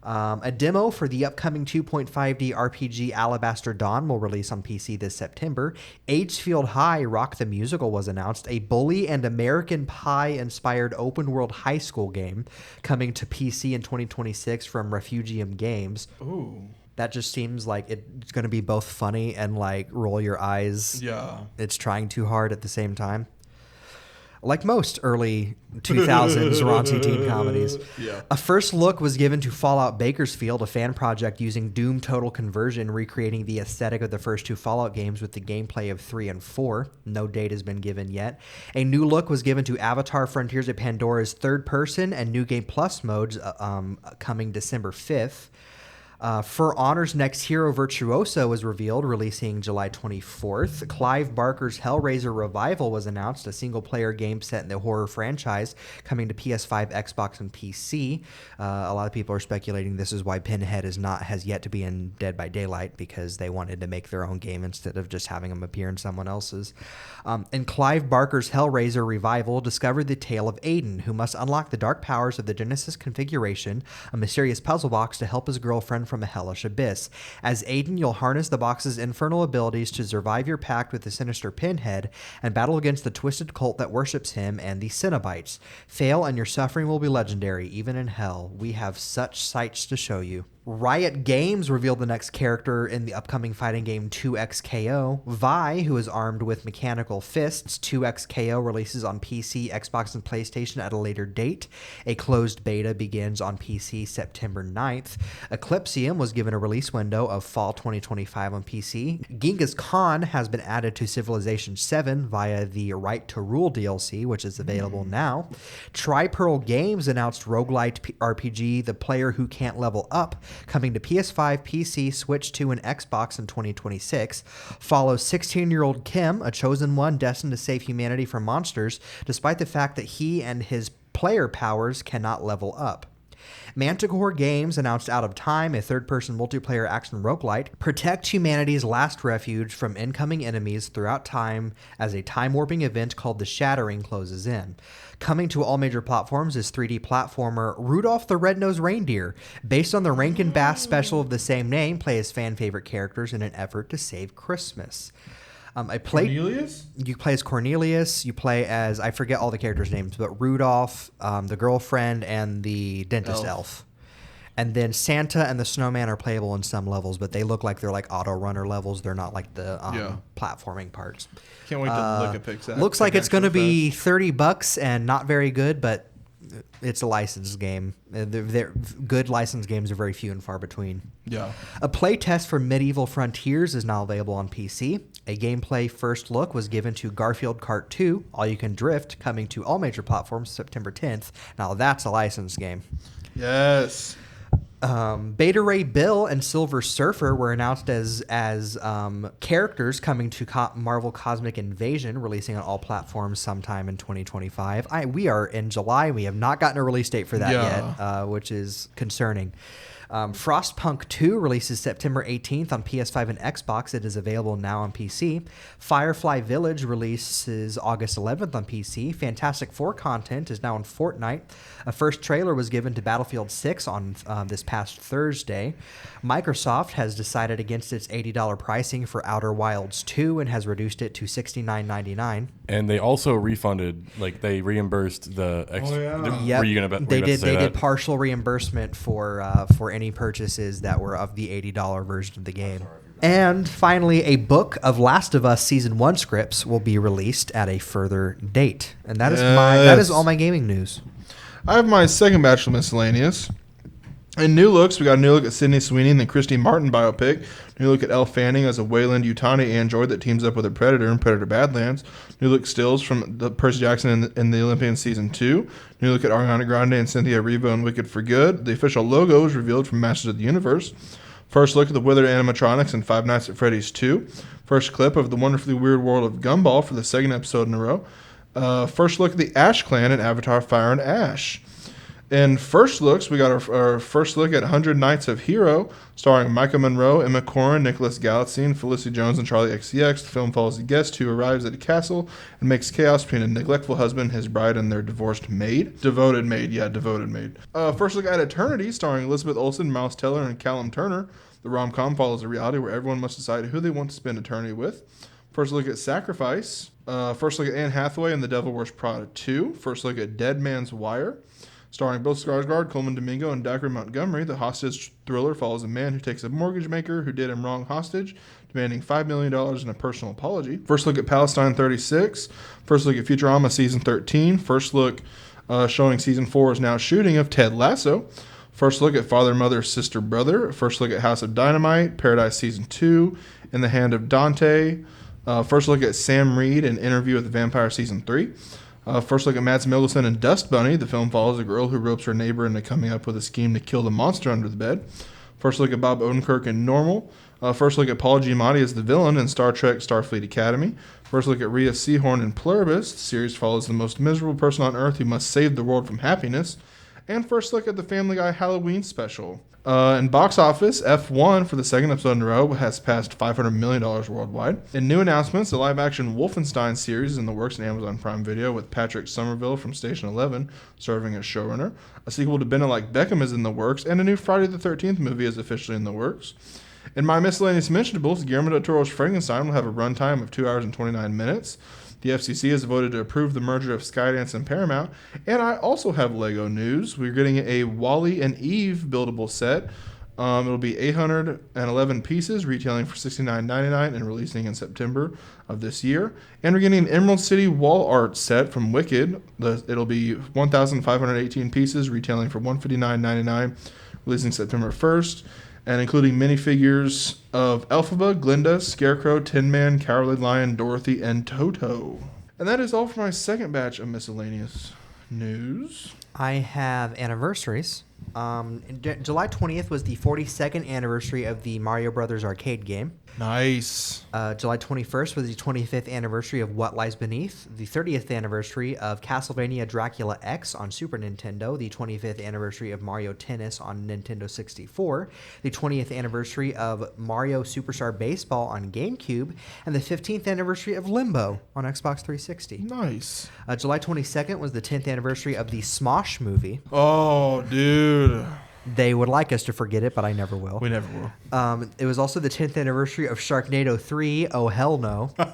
A demo for the upcoming 2.5D RPG Alabaster Dawn will release on PC this September. Agefield High Rock the Musical was announced, a Bully and American Pie-inspired open-world high school game coming to PC in 2026 from Refugium Games. Ooh. That just seems like it's going to be both funny and like roll your eyes. Yeah. It's trying too hard at the same time. Like most early 2000s raunchy teen comedies. Yeah. A first look was given to Fallout Bakersfield, a fan project using Doom Total Conversion, recreating the aesthetic of the first 2 Fallout games with the gameplay of 3 and 4. No date has been given yet. A new look was given to Avatar Frontiers of Pandora's third person and New Game Plus modes coming December 5th. For Honor's next hero, Virtuoso, was revealed, releasing July 24th. Clive Barker's Hellraiser Revival was announced, a single-player game set in the horror franchise, coming to PS5, Xbox, and PC. A lot of people are speculating this is why Pinhead has yet to be in Dead by Daylight, because they wanted to make their own game instead of just having him appear in someone else's. And Clive Barker's Hellraiser Revival discovered the tale of Aiden, who must unlock the dark powers of the Genesis configuration, a mysterious puzzle box to help his girlfriend from a hellish abyss. As Aiden, you'll harness the box's infernal abilities to survive your pact with the sinister Pinhead and battle against the twisted cult that worships him and the Cenobites. Fail and your suffering will be legendary, even in hell. We have such sights to show you. Riot Games revealed the next character in the upcoming fighting game 2XKO. Vi, who is armed with mechanical fists. 2XKO releases on PC, Xbox, and PlayStation at a later date. A closed beta begins on PC September 9th. Eclipsium was given a release window of fall 2025 on PC. Genghis Khan has been added to Civilization 7 via the Right to Rule DLC, which is available now. Tri-Pearl Games announced roguelite RPG The Player Who Can't Level Up, coming to PS5, PC, Switch 2, and Xbox in 2026, follows 16-year-old Kim, a chosen one destined to save humanity from monsters, despite the fact that he and his player powers cannot level up. Manticore Games announced Out of Time, a third-person multiplayer action roguelite. Protect humanity's last refuge from incoming enemies throughout time as a time-warping event called The Shattering closes in. Coming to all major platforms is 3D platformer Rudolph the Red-Nosed Reindeer. Based on the Rankin Bass special of the same name, play as fan-favorite characters in an effort to save Christmas. Cornelius? You play as Cornelius. You play as, I forget all the characters' names, but Rudolph, the girlfriend, and the dentist elf. And then Santa and the Snowman are playable in some levels, but they look like they're like auto runner levels. They're not like the platforming parts. Can't wait to look at Pixar. Looks like it's going to be $30 and not very good, but it's a licensed game. Good licensed games are very few and far between. Yeah. A playtest for Medieval Frontiers is now available on PC. A gameplay first look was given to Garfield Kart 2, All You Can Drift, coming to all major platforms September 10th. Now that's a licensed game. Yes. Beta Ray Bill and Silver Surfer were announced as characters coming to Marvel Cosmic Invasion, releasing on all platforms sometime in 2025. We are in July. We have not gotten a release date for that yet, which is concerning. Frostpunk 2 releases September 18th on PS5 and Xbox. It is available now on PC. Firefly Village releases August 11th on PC. Fantastic Four content is now on Fortnite. A first trailer was given to Battlefield 6 on this past Thursday. Microsoft has decided against its $80 pricing for Outer Wilds 2 and has reduced it to $69.99. And they also refunded, like they reimbursed the extra. Yep. Were you gonna they did they did partial reimbursement for any purchases that were of the $80 version of the game. And finally, a book of Last of Us Season 1 scripts will be released at a further date. And that is all my gaming news. I have my second batch of miscellaneous. In new looks, we got a new look at Sydney Sweeney in the Christy Martin biopic. New look at Elle Fanning as a Wayland Yutani android that teams up with a predator in Predator Badlands. New look stills from the Percy Jackson in the Olympian Season 2. New look at Ariana Grande and Cynthia Erivo in Wicked for Good. The official logo is revealed from Masters of the Universe. First look at the Withered animatronics in Five Nights at Freddy's 2. First clip of the Wonderfully Weird World of Gumball for the second episode in a row. First look at the Ash Clan in Avatar Fire and Ash. In first looks, we got our first look at 100 Nights of Hero, starring Micah Monroe, Emma Corrin, Nicholas Galitzine, Felicity Jones, and Charlie XCX. The film follows a guest who arrives at a castle and makes chaos between a neglectful husband, his bride, and their divorced maid. Devoted maid. First look at Eternity, starring Elizabeth Olsen, Miles Teller, and Callum Turner. The rom-com follows a reality where everyone must decide who they want to spend eternity with. First look at Sacrifice. First look at Anne Hathaway and The Devil Wears Prada 2. First look at Dead Man's Wire. Starring Bill Skarsgård, Coleman Domingo, and Dacre Montgomery, the hostage thriller follows a man who takes a mortgage maker who did him wrong hostage, demanding $5 million in a personal apology. First look at Palestine 36. First look at Futurama Season 13. First look showing Season 4's now shooting of Ted Lasso. First look at Father, Mother, Sister, Brother. First look at House of Dynamite, Paradise Season 2, In the Hand of Dante. First look at Sam Reed in Interview with the Vampire Season 3. First look at Mads Mikkelsen and Dust Bunny. The film follows a girl who ropes her neighbor into coming up with a scheme to kill the monster under the bed. First look at Bob Odenkirk in Normal. First look at Paul Giamatti as the villain in Star Trek Starfleet Academy. First look at Rhea Seehorn in Pluribus. The series follows the most miserable person on Earth who must save the world from happiness. And first look at the Family Guy Halloween special. In box office, F1 for the second episode in a row has passed $500 million worldwide. In new announcements, the live-action Wolfenstein series is in the works in Amazon Prime Video with Patrick Somerville from Station 11 serving as showrunner. A sequel to Bend It Like Beckham is in the works, and a new Friday the 13th movie is officially in the works. In my miscellaneous mentionables, Guillermo del Toro's Frankenstein will have a runtime of 2 hours and 29 minutes. The FCC has voted to approve the merger of Skydance and Paramount. And I also have Lego news. We're getting a Wall-E and Eve buildable set. It'll be 811 pieces, retailing for $69.99 and releasing in September of this year. And we're getting an Emerald City wall art set from Wicked. It'll be 1,518 pieces, retailing for $159.99, releasing September 1st. And including minifigures of Elphaba, Glinda, Scarecrow, Tin Man, Cowardly Lion, Dorothy, and Toto. And that is all for my second batch of miscellaneous news. I have anniversaries. July 20th was the 42nd anniversary of the Mario Brothers arcade game. Nice. July 21st was the 25th anniversary of What Lies Beneath, the 30th anniversary of Castlevania Dracula X on Super Nintendo, the 25th anniversary of Mario Tennis on Nintendo 64, the 20th anniversary of Mario Superstar Baseball on GameCube, and the 15th anniversary of Limbo on Xbox 360. Nice. July 22nd was the 10th anniversary of the Smosh movie. Oh, dude. They would like us to forget it, but I never will. We never will. It was also the 10th anniversary of Sharknado 3. Oh, hell no. The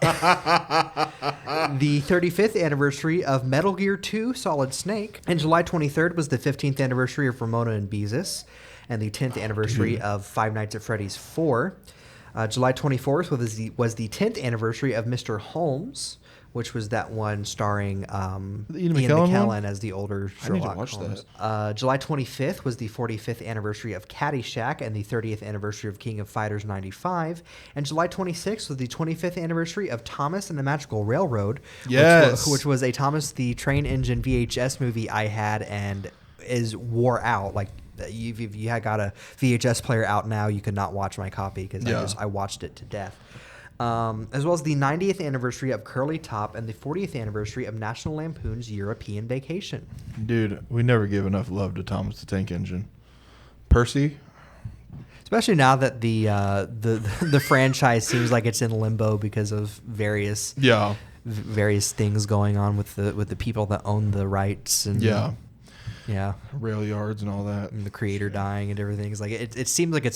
35th anniversary of Metal Gear 2 Solid Snake. And July 23rd was the 15th anniversary of Ramona and Beezus. And the 10th anniversary of Five Nights at Freddy's 4. July 24th was the 10th anniversary of Mr. Holmes, which was that one starring Ian McKellen as the older Sherlock Holmes. July 25th was the 45th anniversary of Caddyshack and the 30th anniversary of King of Fighters 95. And July 26th was the 25th anniversary of Thomas and the Magical Railroad, which was a Thomas the Train Engine VHS movie I had and is wore out. Like, if you had got a VHS player out now, you could not watch my copy because I watched it to death. As well as the 90th anniversary of Curly Top and the 40th anniversary of National Lampoon's European Vacation. Dude, we never give enough love to Thomas the Tank Engine. Percy? Especially now that the franchise seems like it's in limbo because of various things going on with the people that own the rights and rail yards and all that, and the creator dying and everything. It's like it seems like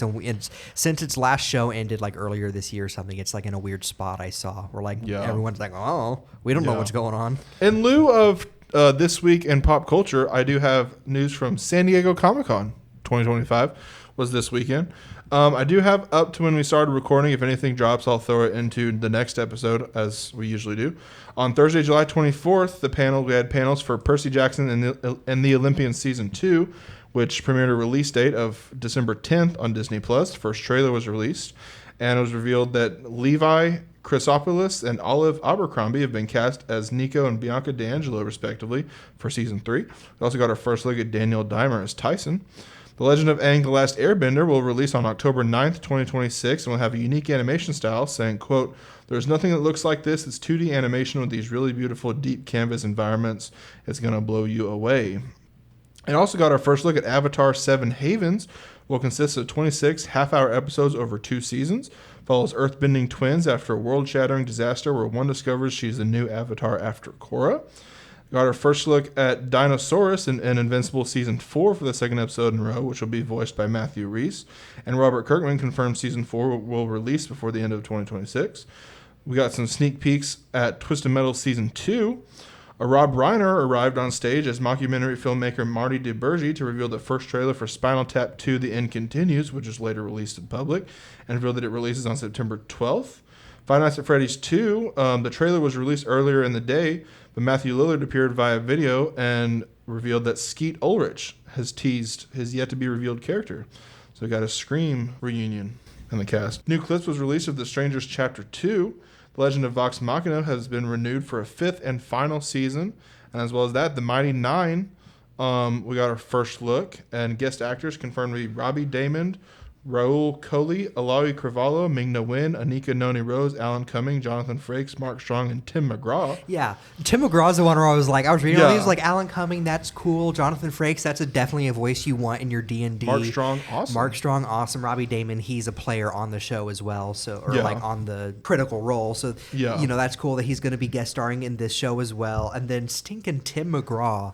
since its last show ended like earlier this year or something. It's like in a weird spot I saw where like everyone's like, oh, we don't know what's going on. In lieu of this week in pop culture, I do have news from San Diego Comic-Con 2025 was this weekend. I do have up to when we started recording. If anything drops, I'll throw it into the next episode, as we usually do. On Thursday, July 24th, we had panels for Percy Jackson and the Olympians Season 2, which premiered a release date of December 10th on Disney+. The first trailer was released, and it was revealed that Levi Chrysopoulos and Olive Abercrombie have been cast as Nico and Bianca D'Angelo, respectively, for Season 3. We also got our first look at Daniel Dimer as Tyson. The Legend of Aang, The Last Airbender will release on October 9th, 2026, and will have a unique animation style, saying, quote, "There's nothing that looks like this. It's 2D animation with these really beautiful deep canvas environments. It's going to blow you away." And also got our first look at Avatar 7 Havens. Will consist of 26 half-hour episodes over 2 seasons. Follows earthbending twins after a world-shattering disaster where one discovers she's the new Avatar after Korra. Got our first look at Dinosaurus in Invincible Season 4 for the second episode in a row, which will be voiced by Matthew Rhys. And Robert Kirkman confirmed Season 4 will release before the end of 2026. We got some sneak peeks at Twisted Metal Season 2. Rob Reiner arrived on stage as mockumentary filmmaker Marty DiBergi to reveal the first trailer for Spinal Tap 2 The End Continues, which was later released in public, and revealed that it releases on September 12th. Five Nights at Freddy's 2, the trailer was released earlier in the day, but Matthew Lillard appeared via video and revealed that Skeet Ulrich has teased his yet-to-be-revealed character. So we got a Scream reunion in the cast. New clips was released of The Strangers Chapter 2. The Legend of Vox Machina has been renewed for a 5th and final season. And as well as that, The Mighty Nine, we got our first look. And guest actors confirmed to be Robbie Daymond, Raul Coley, Alawi Cravallo, Ming-Na Wen, Anika Noni Rose, Alan Cumming, Jonathan Frakes, Mark Strong, and Tim McGraw. Yeah, Tim McGraw's the one where I was reading all Yeah. these, like Alan Cumming, that's cool. Jonathan Frakes, that's definitely a voice you want in your D&D. Mark Strong, awesome. Mark Strong, awesome. Robbie Damon, he's a player on the show as well, Yeah. like on the critical role. So, Yeah. that's cool that he's going to be guest starring in this show as well. And then stinking Tim McGraw.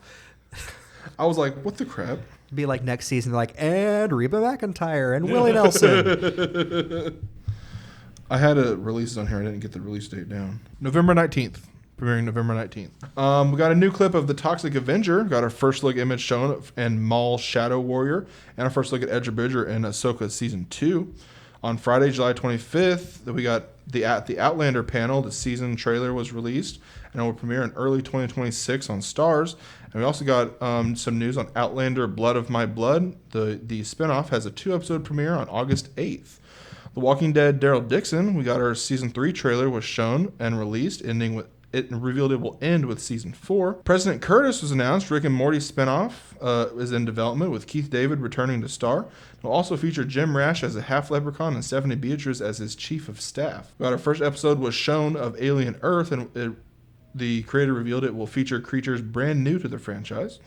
I was like, what the crap? Be like next season, like, and Reba McEntire and Willie Nelson. I had a release on here. I didn't get the release date down. November 19th. Premiering November 19th. We got a new clip of The Toxic Avenger. Got our first look image shown in Maul Shadow Warrior. And our first look at Edge Bridger in Ahsoka Season 2. On Friday, July 25th, we got the Outlander panel. The season trailer was released. And it will premiere in early 2026 on Starz. And we also got some news on Outlander Blood of My Blood. The spinoff has a 2-episode premiere on August 8th. The Walking Dead Daryl Dixon, we got our Season 3 trailer was shown and released, ending with it revealed it will end with Season 4. President Curtis was announced. Rick and Morty spinoff is in development with Keith David returning to star. It will also feature Jim Rash as a half-leprechaun and Stephanie Beatriz as his chief of staff. We got our first episode was shown of Alien Earth, and the creator revealed it will feature creatures brand new to the franchise.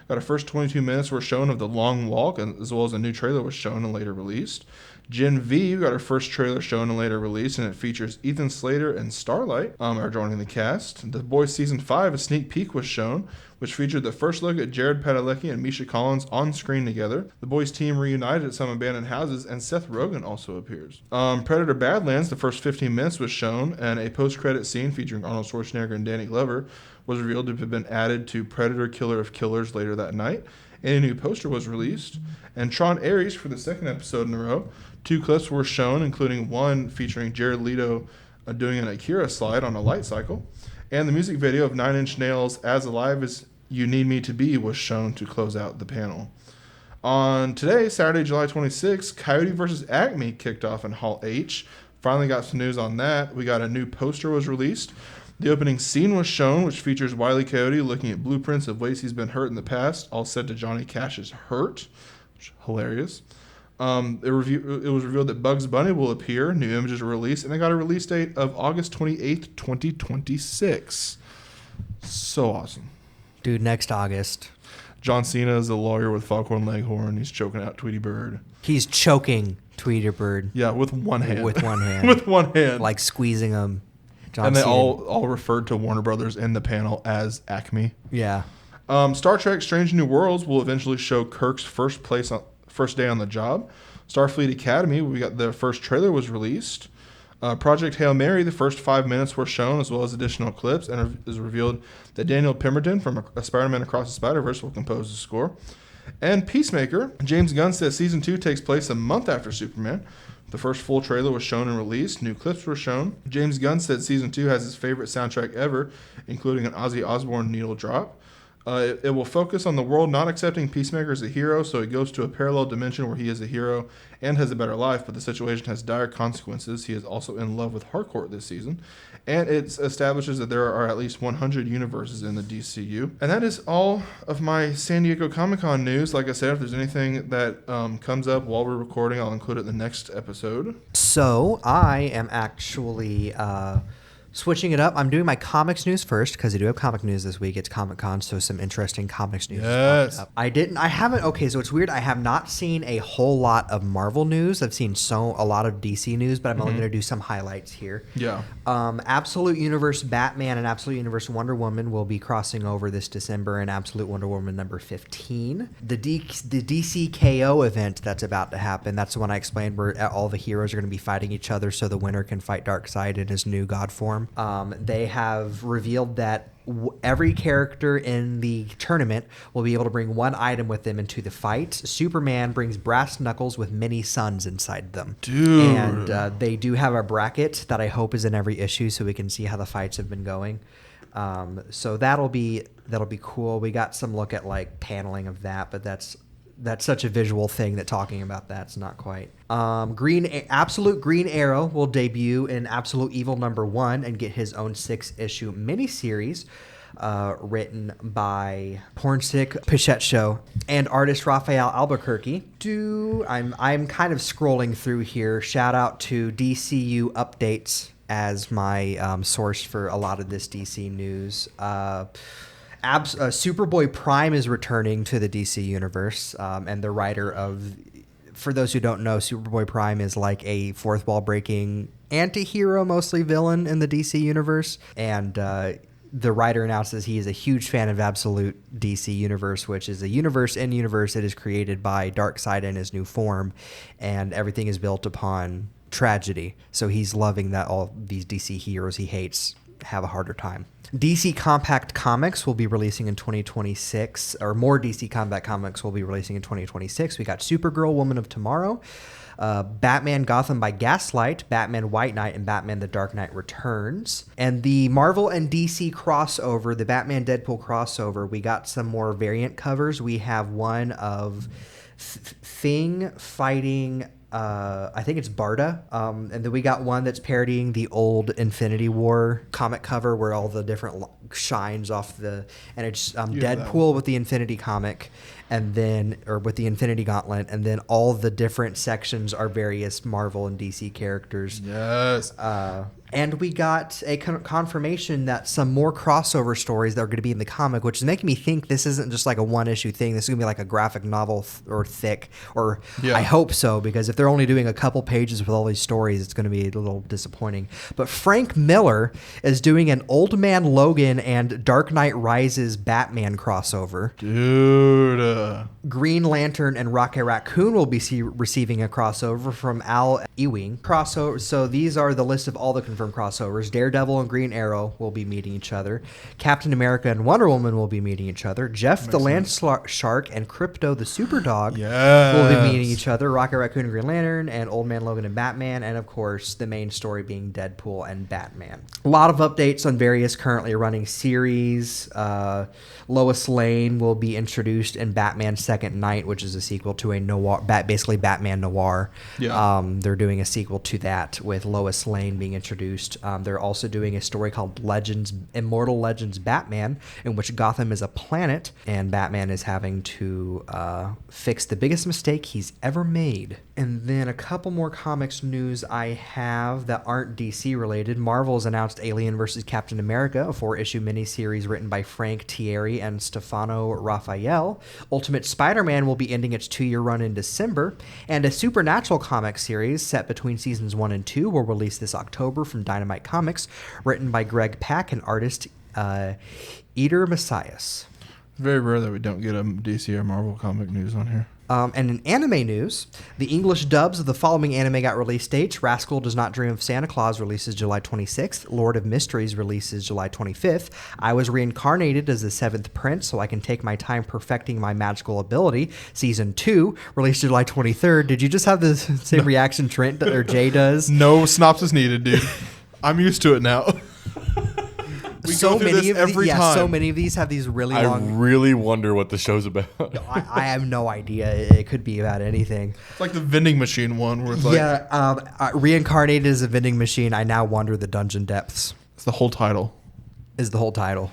Got our first 22 minutes were shown of The Long Walk, as well as a new trailer was shown and later released. Gen V, we got our first trailer shown and later released, and it features Ethan Slater and Starlight are joining the cast. The Boys Season 5, a sneak peek was shown, which featured the first look at Jared Padalecki and Misha Collins on screen together. The Boys team reunited at some abandoned houses, and Seth Rogen also appears. Predator Badlands, the first 15 minutes was shown, and a post-credit scene featuring Arnold Schwarzenegger and Danny Glover was revealed to have been added to Predator Killer of Killers later that night. And a new poster was released. And Tron Ares, for the second episode in a row, 2 clips were shown, including one featuring Jared Leto doing an Akira slide on a light cycle. And the music video of Nine Inch Nails' As Alive as You Need Me to Be was shown to close out the panel. On today, Saturday, July 26th, Coyote vs. Acme kicked off in Hall H. Finally got some news on that. We got a new poster was released. The opening scene was shown, which features Wile E. Coyote looking at blueprints of ways he's been hurt in the past, all set to Johnny Cash's Hurt. Which is hilarious. It was revealed that Bugs Bunny will appear. New images were released, and they got a release date of August 28th, 2026. So awesome. Dude, next August. John Cena is a lawyer with Foghorn Leghorn. He's choking out Tweety Bird. He's choking Tweety Bird. Yeah, with one hand. With one hand. With one hand. Like squeezing him. John and they Cena. all referred to Warner Brothers in the panel as Acme. Yeah. Star Trek Strange New Worlds will eventually show Kirk's first day on the job. Starfleet Academy, we got the first trailer was released. Project Hail Mary, the first 5 minutes were shown, as well as additional clips, and it is revealed that Daniel Pemberton from a Spider-Man Across the Spider-Verse will compose the score. And Peacemaker, James Gunn says Season 2 takes place a month after Superman. The first full trailer was shown and released. New clips were shown. James Gunn said Season 2 has his favorite soundtrack ever, including an Ozzy Osbourne needle drop. It will focus on the world not accepting Peacemaker as a hero, so he goes to a parallel dimension where he is a hero and has a better life, but the situation has dire consequences. He is also in love with Harcourt this season. And it establishes that there are at least 100 universes in the DCU. And that is all of my San Diego Comic-Con news. Like I said, if there's anything that comes up while we're recording, I'll include it in the next episode. So I am actually switching it up. I'm doing my comics news first because I do have comic news this week. It's Comic-Con, so some interesting comics news. Yes. I haven't, okay, so it's weird. I have not seen a whole lot of Marvel news. I've seen a lot of DC news, but I'm only going to do some highlights here. Yeah. Absolute Universe Batman and Absolute Universe Wonder Woman will be crossing over this December in Absolute Wonder Woman number 15. The DC KO event that's about to happen, that's the one I explained where all the heroes are going to be fighting each other so the winner can fight Darkseid in his new god form. They have revealed that every character in the tournament will be able to bring one item with them into the fight. Superman brings brass knuckles with many suns inside them. Dude. And they do have a bracket that I hope is in every issue so we can see how the fights have been going. So that'll be cool. We got some look at like paneling of that, but that's such a visual thing that talking about that's not quite. Absolute Green Arrow will debut in Absolute Evil number 1 and get his own 6-issue miniseries. written by Pornstick Pichetto and artist Raphael Albuquerque. I'm kind of scrolling through here. Shout out to DCU Updates as my source for a lot of this DC news. Superboy Prime is returning to the DC universe, and the writer of, for those who don't know, Superboy Prime is like a fourth wall breaking anti-hero, mostly villain in the DC universe, and the writer announces he is a huge fan of Absolute DC Universe, which is a universe in universe that is created by Darkseid in his new form, and everything is built upon tragedy. So he's loving that all these DC heroes he hates have a harder time. DC Compact Comics will be releasing in 2026, or more DC Compact Comics will be releasing in 2026. We got Supergirl, Woman of Tomorrow, Batman Gotham by Gaslight, Batman White Knight, and Batman The Dark Knight Returns. And the Marvel and DC crossover, the Batman Deadpool crossover, we got some more variant covers. We have one of Thing fighting, I think it's Barda. And then we got one that's parodying the old Infinity War comic cover where all the different shines off and it's Deadpool with the Infinity comic, and then, or with the Infinity Gauntlet, and then all the different sections are various Marvel and DC characters. Yes. And we got a confirmation that some more crossover stories that are going to be in the comic, which is making me think this isn't just like a one-issue thing. This is going to be like a graphic novel or thick, or I hope so, because if they're only doing a couple pages with all these stories, it's going to be a little disappointing. But Frank Miller is doing an Old Man Logan and Dark Knight Rises Batman crossover. Dude. Green Lantern and Rocket Raccoon will be receiving a crossover from Al Ewing. Crossover. So these are the list of all the confirmed crossovers. Daredevil and Green Arrow will be meeting each other. Captain America and Wonder Woman will be meeting each other. Jeff the Land Shark and Crypto the Superdog will be meeting each other. Rocket Raccoon and Green Lantern, and Old Man Logan and Batman, and of course the main story being Deadpool and Batman. A lot of updates on various currently running series. Lois Lane will be introduced in Batman Second Night, which is a sequel to a noir, basically Batman Noir. Yeah. They're doing a sequel to that with Lois Lane being introduced. They're also doing a story called Immortal Legends Batman, in which Gotham is a planet, and Batman is having to fix the biggest mistake he's ever made. And then a couple more comics news I have that aren't DC related. Marvel has announced Alien vs. Captain America, a 4-issue miniseries written by Frank Thierry and Stefano Raphael. Ultimate Spider-Man will be ending its 2-year run in December, and a Supernatural comic series set between seasons 1 and 2 will release this October from Dynamite Comics, written by Greg Pak and artist Eder Messias. Very rare that we don't get a DC or Marvel comic news on here. And in anime news, the English dubs of the following anime got release dates. Rascal Does Not Dream of Santa Claus releases July 26th. Lord of Mysteries releases July 25th. I Was Reincarnated as the Seventh Prince, So I Can Take My Time Perfecting My Magical Ability. Season 2 released July 23rd. Did you just have the same reaction Trent or Jay does? No synopsis needed, dude. I'm used to it now. So many of these have these really long. I really wonder what the show's about. I have no idea. It could be about anything. It's like the vending machine one where it's like... Reincarnated as a vending machine. I now wonder the dungeon depths. It's the whole title. Is the whole title.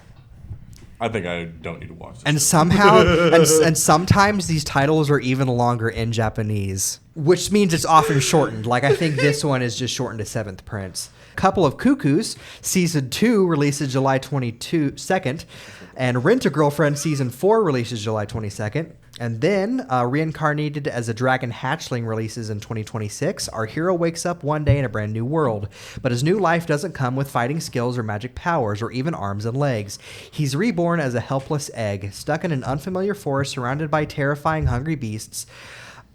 I think I don't need to watch this. And somehow, and sometimes these titles are even longer in Japanese, which means it's often shortened. Like I think this one is just shortened to Seventh Prince. Couple of Cuckoos, Season 2 releases July 22nd, and Rent-A-Girlfriend Season 4 releases July 22nd. And then Reincarnated as a Dragon Hatchling releases in 2026. Our hero wakes up one day in a brand new world, but his new life doesn't come with fighting skills or magic powers or even arms and legs. He's reborn as a helpless egg, stuck in an unfamiliar forest surrounded by terrifying hungry beasts.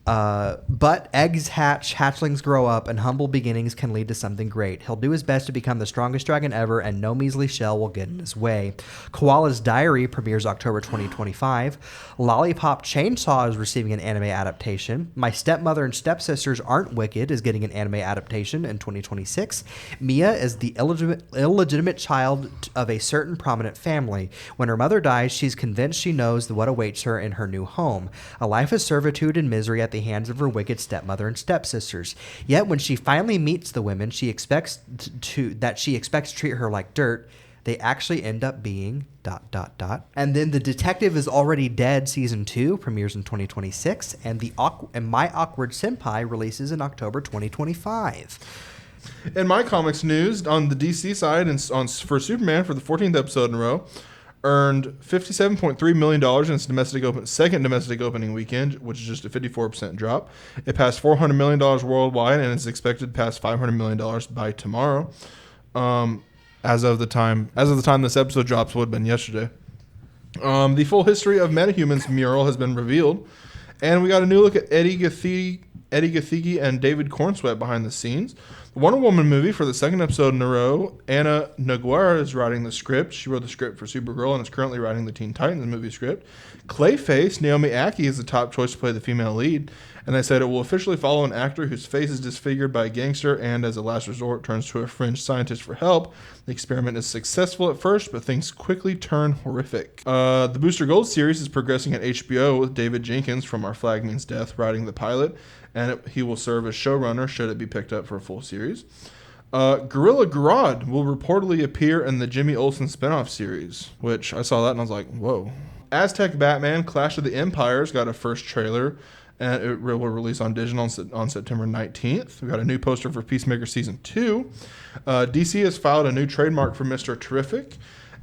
But eggs hatch, hatchlings grow up, and humble beginnings can lead to something great. He'll do his best to become the strongest dragon ever, and no measly shell will get in his way. Koala's Diary premieres October 2025. Lollipop Chainsaw is receiving an anime adaptation. My Stepmother and Stepsisters Aren't Wicked is getting an anime adaptation in 2026. Mia is the illegitimate child of a certain prominent family. When her mother dies, she's convinced she knows what awaits her in her new home. A life of servitude and misery at the hands of her wicked stepmother and stepsisters. Yet when she finally meets the women she expects to treat her like dirt, they actually end up being ... And then The Detective is Already Dead Season 2 premieres in 2026, and My Awkward Senpai releases in October 2025. In my comics news, on the DC side, and for Superman for the 14th episode in a row, earned $57.3 million in its second domestic opening weekend, which is just a 54% drop. It passed $400 million worldwide and is expected to pass $500 million by tomorrow. As of the time this episode drops, would have been yesterday. The full history of Metahuman's mural has been revealed, and we got a new look at Eddie Gathegi and David Cornsweet behind the scenes. The Wonder Woman movie, for the second episode in a row, Anna Noguera is writing the script. She wrote the script for Supergirl and is currently writing the Teen Titans movie script. Clayface, Naomi Ackie, is the top choice to play the female lead, and they said it will officially follow an actor whose face is disfigured by a gangster and, as a last resort, turns to a fringe scientist for help. The experiment is successful at first, but things quickly turn horrific. The Booster Gold series is progressing at HBO with David Jenkins from Our Flag Means Death writing the pilot, and he will serve as showrunner should it be picked up for a full series. Gorilla Grodd will reportedly appear in the Jimmy Olsen spinoff series, which I saw that and I was like, whoa. Aztec Batman Clash of the Empires got a first trailer, and it will release on digital on September 19th. We got a new poster for Peacemaker Season 2. DC has filed a new trademark for Mr. Terrific.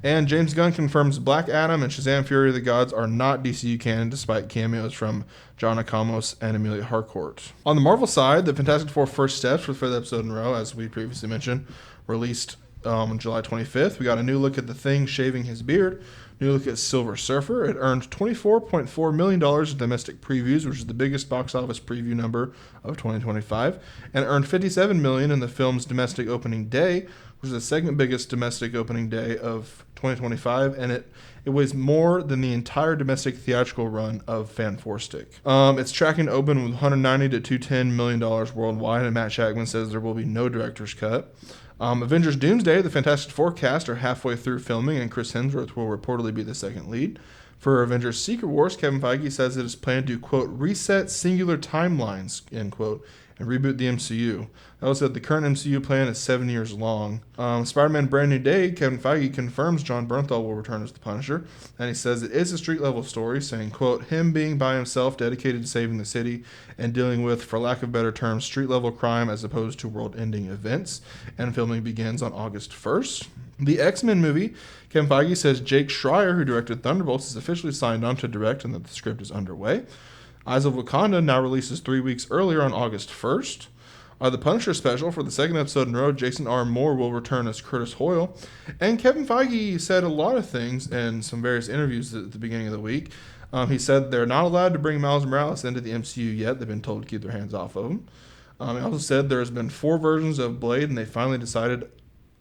And James Gunn confirms Black Adam and Shazam Fury of the Gods are not DCU canon, despite cameos from John Akamos and Amelia Harcourt. On the Marvel side, the Fantastic Four First Steps for the fifth episode in a row, as we previously mentioned, released on July 25th. We got a new look at The Thing shaving his beard. New look at Silver Surfer. It earned $24.4 million in domestic previews, which is the biggest box office preview number of 2025, and earned $57 million in the film's domestic opening day, which is the second biggest domestic opening day of 2025, and it was more than the entire domestic theatrical run of Fan Four Stick. It's tracking to open with $190 to $210 million worldwide, and Matt Shakman says there will be no director's cut. Avengers Doomsday, the Fantastic Four cast are halfway through filming, and Chris Hemsworth will reportedly be the second lead. For Avengers Secret Wars, Kevin Feige says it is planned to, quote, reset singular timelines, end quote, and reboot the MCU. That was that the current MCU plan is 7 years long. Spider-Man Brand New Day, Kevin Feige confirms Jon Bernthal will return as the Punisher, and he says it is a street-level story, saying, quote, him being by himself, dedicated to saving the city, and dealing with, for lack of better terms, street-level crime as opposed to world-ending events, and filming begins on August 1st. The X-Men movie, Kevin Feige says Jake Schreier, who directed Thunderbolts, is officially signed on to direct and that the script is underway. Eyes of Wakanda now releases 3 weeks earlier on August 1st. The Punisher special, for the second episode in a row, Jason R. Moore will return as Curtis Hoyle. And Kevin Feige said a lot of things in some various interviews at the beginning of the week. He said they're not allowed to bring Miles Morales into the MCU yet. They've been told to keep their hands off of him. He also said there's been 4 versions of Blade, and they finally decided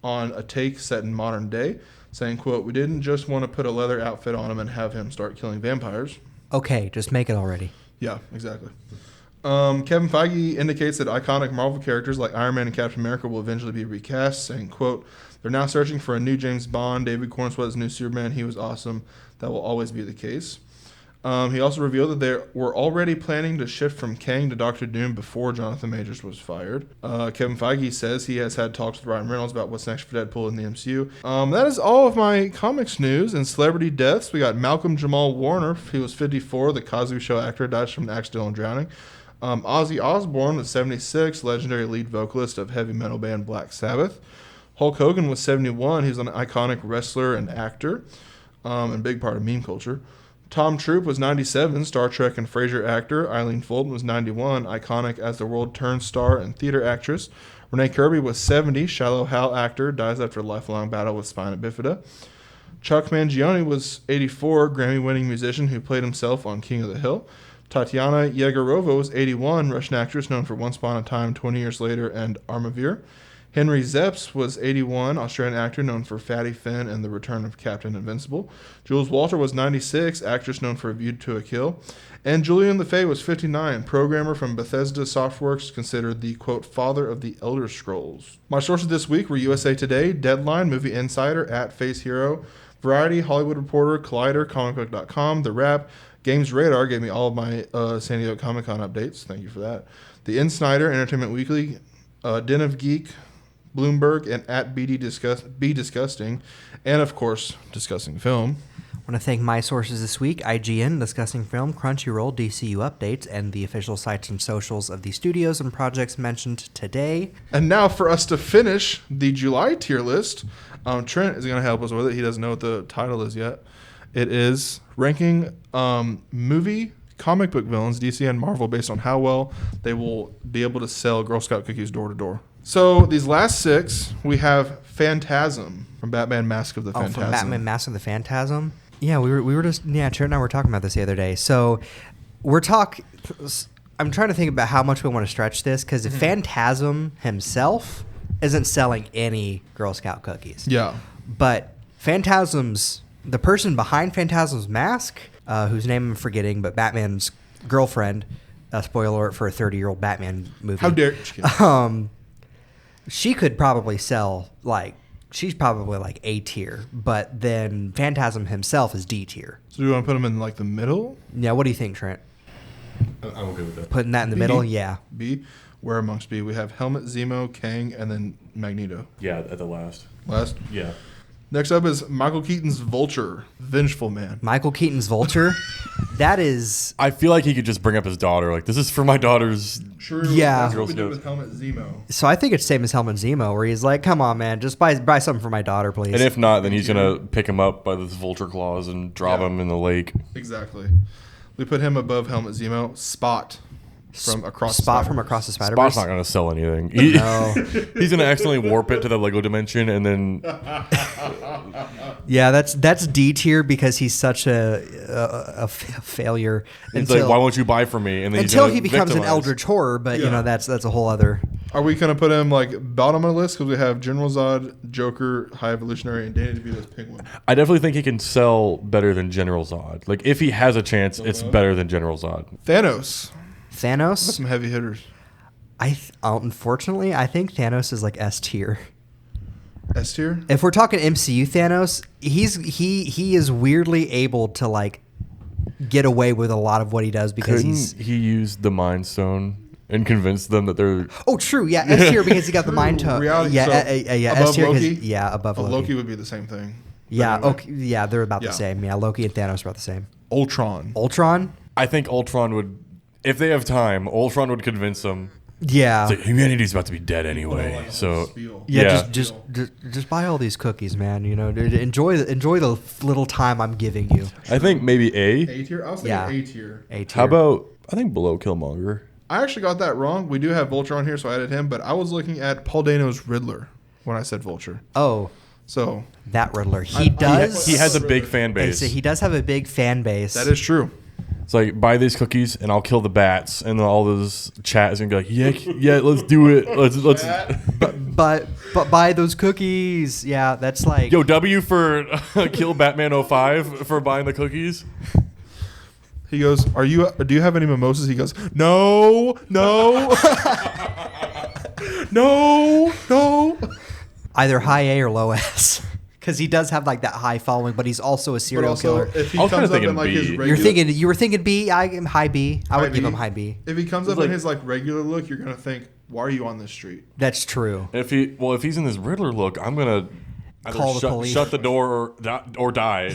on a take set in modern day, saying, quote, we didn't just want to put a leather outfit on him and have him start killing vampires. Okay, just make it already. Yeah, exactly. Kevin Feige indicates that iconic Marvel characters like Iron Man and Captain America will eventually be recast, saying, quote, they're now searching for a new James Bond. David Cornsweet's new Superman. He was awesome. That will always be the case. He also revealed that they were already planning to shift from Kang to Doctor Doom before Jonathan Majors was fired. Kevin Feige says he has had talks with Ryan Reynolds about what's next for Deadpool in the MCU. That is all of my comics news. And celebrity deaths, we got Malcolm Jamal Warner. He was 54. The Cosby Show actor dies from an accidental drowning. Ozzy Osbourne was 76, legendary lead vocalist of heavy metal band Black Sabbath. Hulk Hogan was 71. He's an iconic wrestler and actor, and a big part of meme culture. Tom Troop was 97, Star Trek and Frasier actor. Eileen Fulton was 91, iconic as the world-turned star and theater actress. Renee Kirby was 70, Shallow Hal actor, dies after a lifelong battle with spina bifida. Chuck Mangione was 84, Grammy-winning musician who played himself on King of the Hill. Tatiana Yegorova was 81, Russian actress known for Once Upon a Time, 20 Years Later, and Armavir. Henry Zepps was 81, Australian actor known for Fatty Finn and The Return of Captain Invincible. Jules Walter was 96, actress known for Viewed to a Kill. And Julian LeFay was 59, programmer from Bethesda Softworks, considered the, quote, father of the Elder Scrolls. My sources this week were USA Today, Deadline, Movie Insider, @Face Hero, Variety, Hollywood Reporter, Collider, comicbook.com, The Wrap, Games Radar gave me all of my San Diego Comic-Con updates. Thank you for that. The Insnider, Entertainment Weekly, Den of Geek, Bloomberg, and at Be Disgusting, and of course, Discussing Film. I want to thank my sources this week, IGN, Discussing Film, Crunchyroll, DCU Updates, and the official sites and socials of the studios and projects mentioned today. And now for us to finish the July tier list, Trent is going to help us with it. He doesn't know what the title is yet. It is ranking movie comic book villains, DC and Marvel, based on how well they will be able to sell Girl Scout cookies door to door. So these last 6, we have Phantasm from Batman Mask of the Phantasm. From Batman Mask of the Phantasm? Yeah, we were just Trent and I were talking about this the other day. So I'm trying to think about how much we want to stretch this, because Phantasm himself isn't selling any Girl Scout cookies. Yeah. But the person behind Phantasm's mask, whose name I'm forgetting, but Batman's girlfriend, spoiler alert for a 30-year-old Batman movie. How dare she could probably sell, she's probably like A tier, but then Phantasm himself is D tier. So do you want to put him in like the middle? Yeah, what do you think, Trent? I'm okay with that. Putting that in the middle? Yeah. B. Where amongst B? We have Helmet, Zemo, Kang, and then Magneto. Yeah, at the last. Last? Yeah. Next up is Michael Keaton's Vulture, Vengeful Man. Michael Keaton's Vulture? That is... I feel like he could just bring up his daughter. Like, this is for my daughter's... True. Yeah. That's what we did with Helmet Zemo. So I think it's same as Helmet Zemo, where he's like, come on, man, just buy something for my daughter, please. And if not, then he's going to pick him up by this vulture claws and drop him in the lake. Exactly. We put him above Helmet Zemo. Spot from across the Spider-Verse. Spot's not going to sell anything. No. He's going to accidentally warp it to the Lego dimension, and then... Yeah, that's D tier because he's such a failure. It's like, why won't you buy from me? And then until he becomes an eldritch horror, but that's a whole other... Are we going to put him like bottom of the list? Because we have General Zod, Joker, High Evolutionary, and Danny DeVito's Penguin. I definitely think he can sell better than General Zod. Like, if he has a chance, it's better than General Zod. Thanos. That's some heavy hitters. Unfortunately, I think Thanos is like S tier. S tier? If we're talking MCU Thanos, he is weirdly able to like get away with a lot of what he does because he used the Mind Stone and convinced them that they're... Oh, true. Yeah, S tier because he got the Mind Stone. Reality, S tier. Loki? Above Loki. Loki would be the same thing. Yeah, anyway. okay, yeah, they're about the same. Yeah, Loki and Thanos are about the same. Ultron? I think Ultron would... If they have time, Ultron would convince them. Yeah. It's like, humanity's about to be dead anyway. Just buy all these cookies, man. Enjoy the little time I'm giving you. I think maybe A. A tier? I was thinking A tier. A tier. How about, I think below Killmonger. I actually got that wrong. We do have Vulture on here, so I added him, but I was looking at Paul Dano's Riddler when I said Vulture. Oh. So. That Riddler. He does. He has a big fan base. He does have a big fan base. That is true. It's like, buy these cookies and I'll kill the bats, and then all those chat is gonna be like, yeah, let's do it. Let's. But buy those cookies. Yeah, that's like. Yo, W for kill Batman 05 for buying the cookies. He goes, do you have any mimosas? He goes, no. No. Either high A or low S. Because he does have like that high following, but he's also a serial killer. If he comes up in like his regular, you were thinking B. I am high B. I would give him high B. If he comes up in his like regular look, you're gonna think, why are you on this street? That's true. If he's in this Riddler look, I'm gonna call the police, shut the door, or die.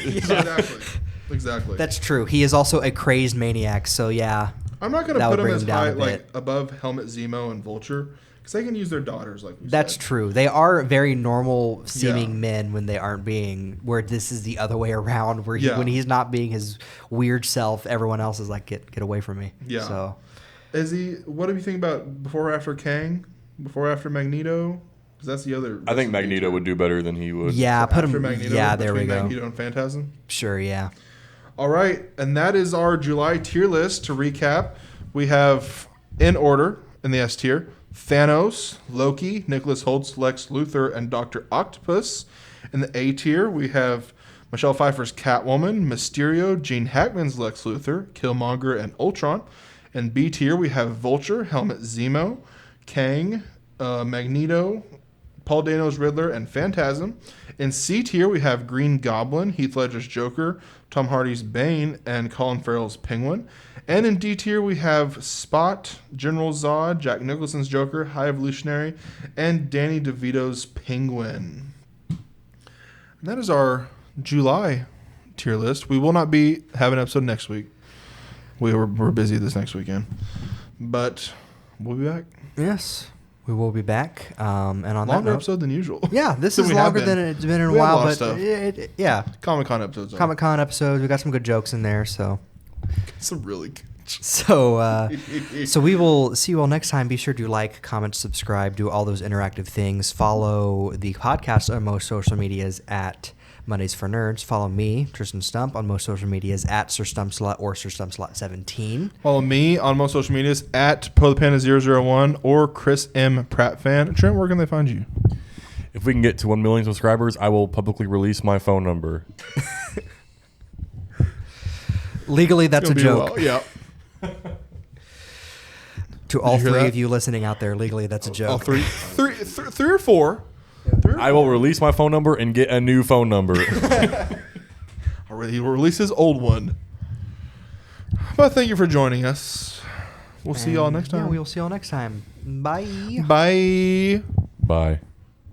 Exactly. That's true. He is also a crazed maniac. So yeah. I'm not gonna put him as high like above Helmet Zemo and Vulture. They can use their daughters, like we That's said. true. They are very normal seeming men when they aren't being, where this is the other way around, where when he's not being his weird self, everyone else is like, get away from me. Yeah. So, what do you think about before or after Kang? Before or after Magneto? Because that's the other. I think Magneto would do better than he would. Yeah, so put him. Magneto, yeah, there we go. Magneto and Phantasm? Sure, yeah. All right, and that is our July tier list. To recap, we have, in order, in the S tier, Thanos, Loki, Nicholas Holtz, Lex Luthor, and Dr. Octopus. In the A tier, we have Michelle Pfeiffer's Catwoman, Mysterio, Gene Hackman's Lex Luthor, Killmonger, and Ultron. In B tier, we have Vulture, Helmet Zemo, Kang, Magneto, Paul Dano's Riddler, and Phantasm. In C tier, we have Green Goblin, Heath Ledger's Joker, Tom Hardy's Bane, and Colin Farrell's Penguin. And in D tier, we have Spot, General Zod, Jack Nicholson's Joker, High Evolutionary, and Danny DeVito's Penguin. And that is our July tier list. We will not be having an episode next week. We're busy this next weekend. But we'll be back. Yes, we will be back. And on Longer that note, episode than usual. Yeah, this Than is we have longer been. than it's been in a We had a while, lot of but stuff. yeah, Comic-Con episodes. Comic-Con episodes. We got some good jokes in there, so. Some really good. So we will see you all next time. Be sure to like, comment, subscribe, do all those interactive things. Follow the podcast on most social medias at Mondays for Nerds. Follow me, Tristan Stump, on most social medias at Sir Stumpslot or Sir Stumpslot17. Follow me on most social medias at PolarPanda001 or Chris M. Pratt Fan. Trent, where can they find you? If we can get to 1 million subscribers, I will publicly release my phone number. Legally, that's a joke. Well. Yeah. To all you hear three that? of you listening out there, legally, that's a joke. All three or four. I will release my phone number and get a new phone number. He will release his old one. But thank you for joining us. We'll see y'all next time. Yeah, we'll see y'all next time. Bye. Bye. Bye.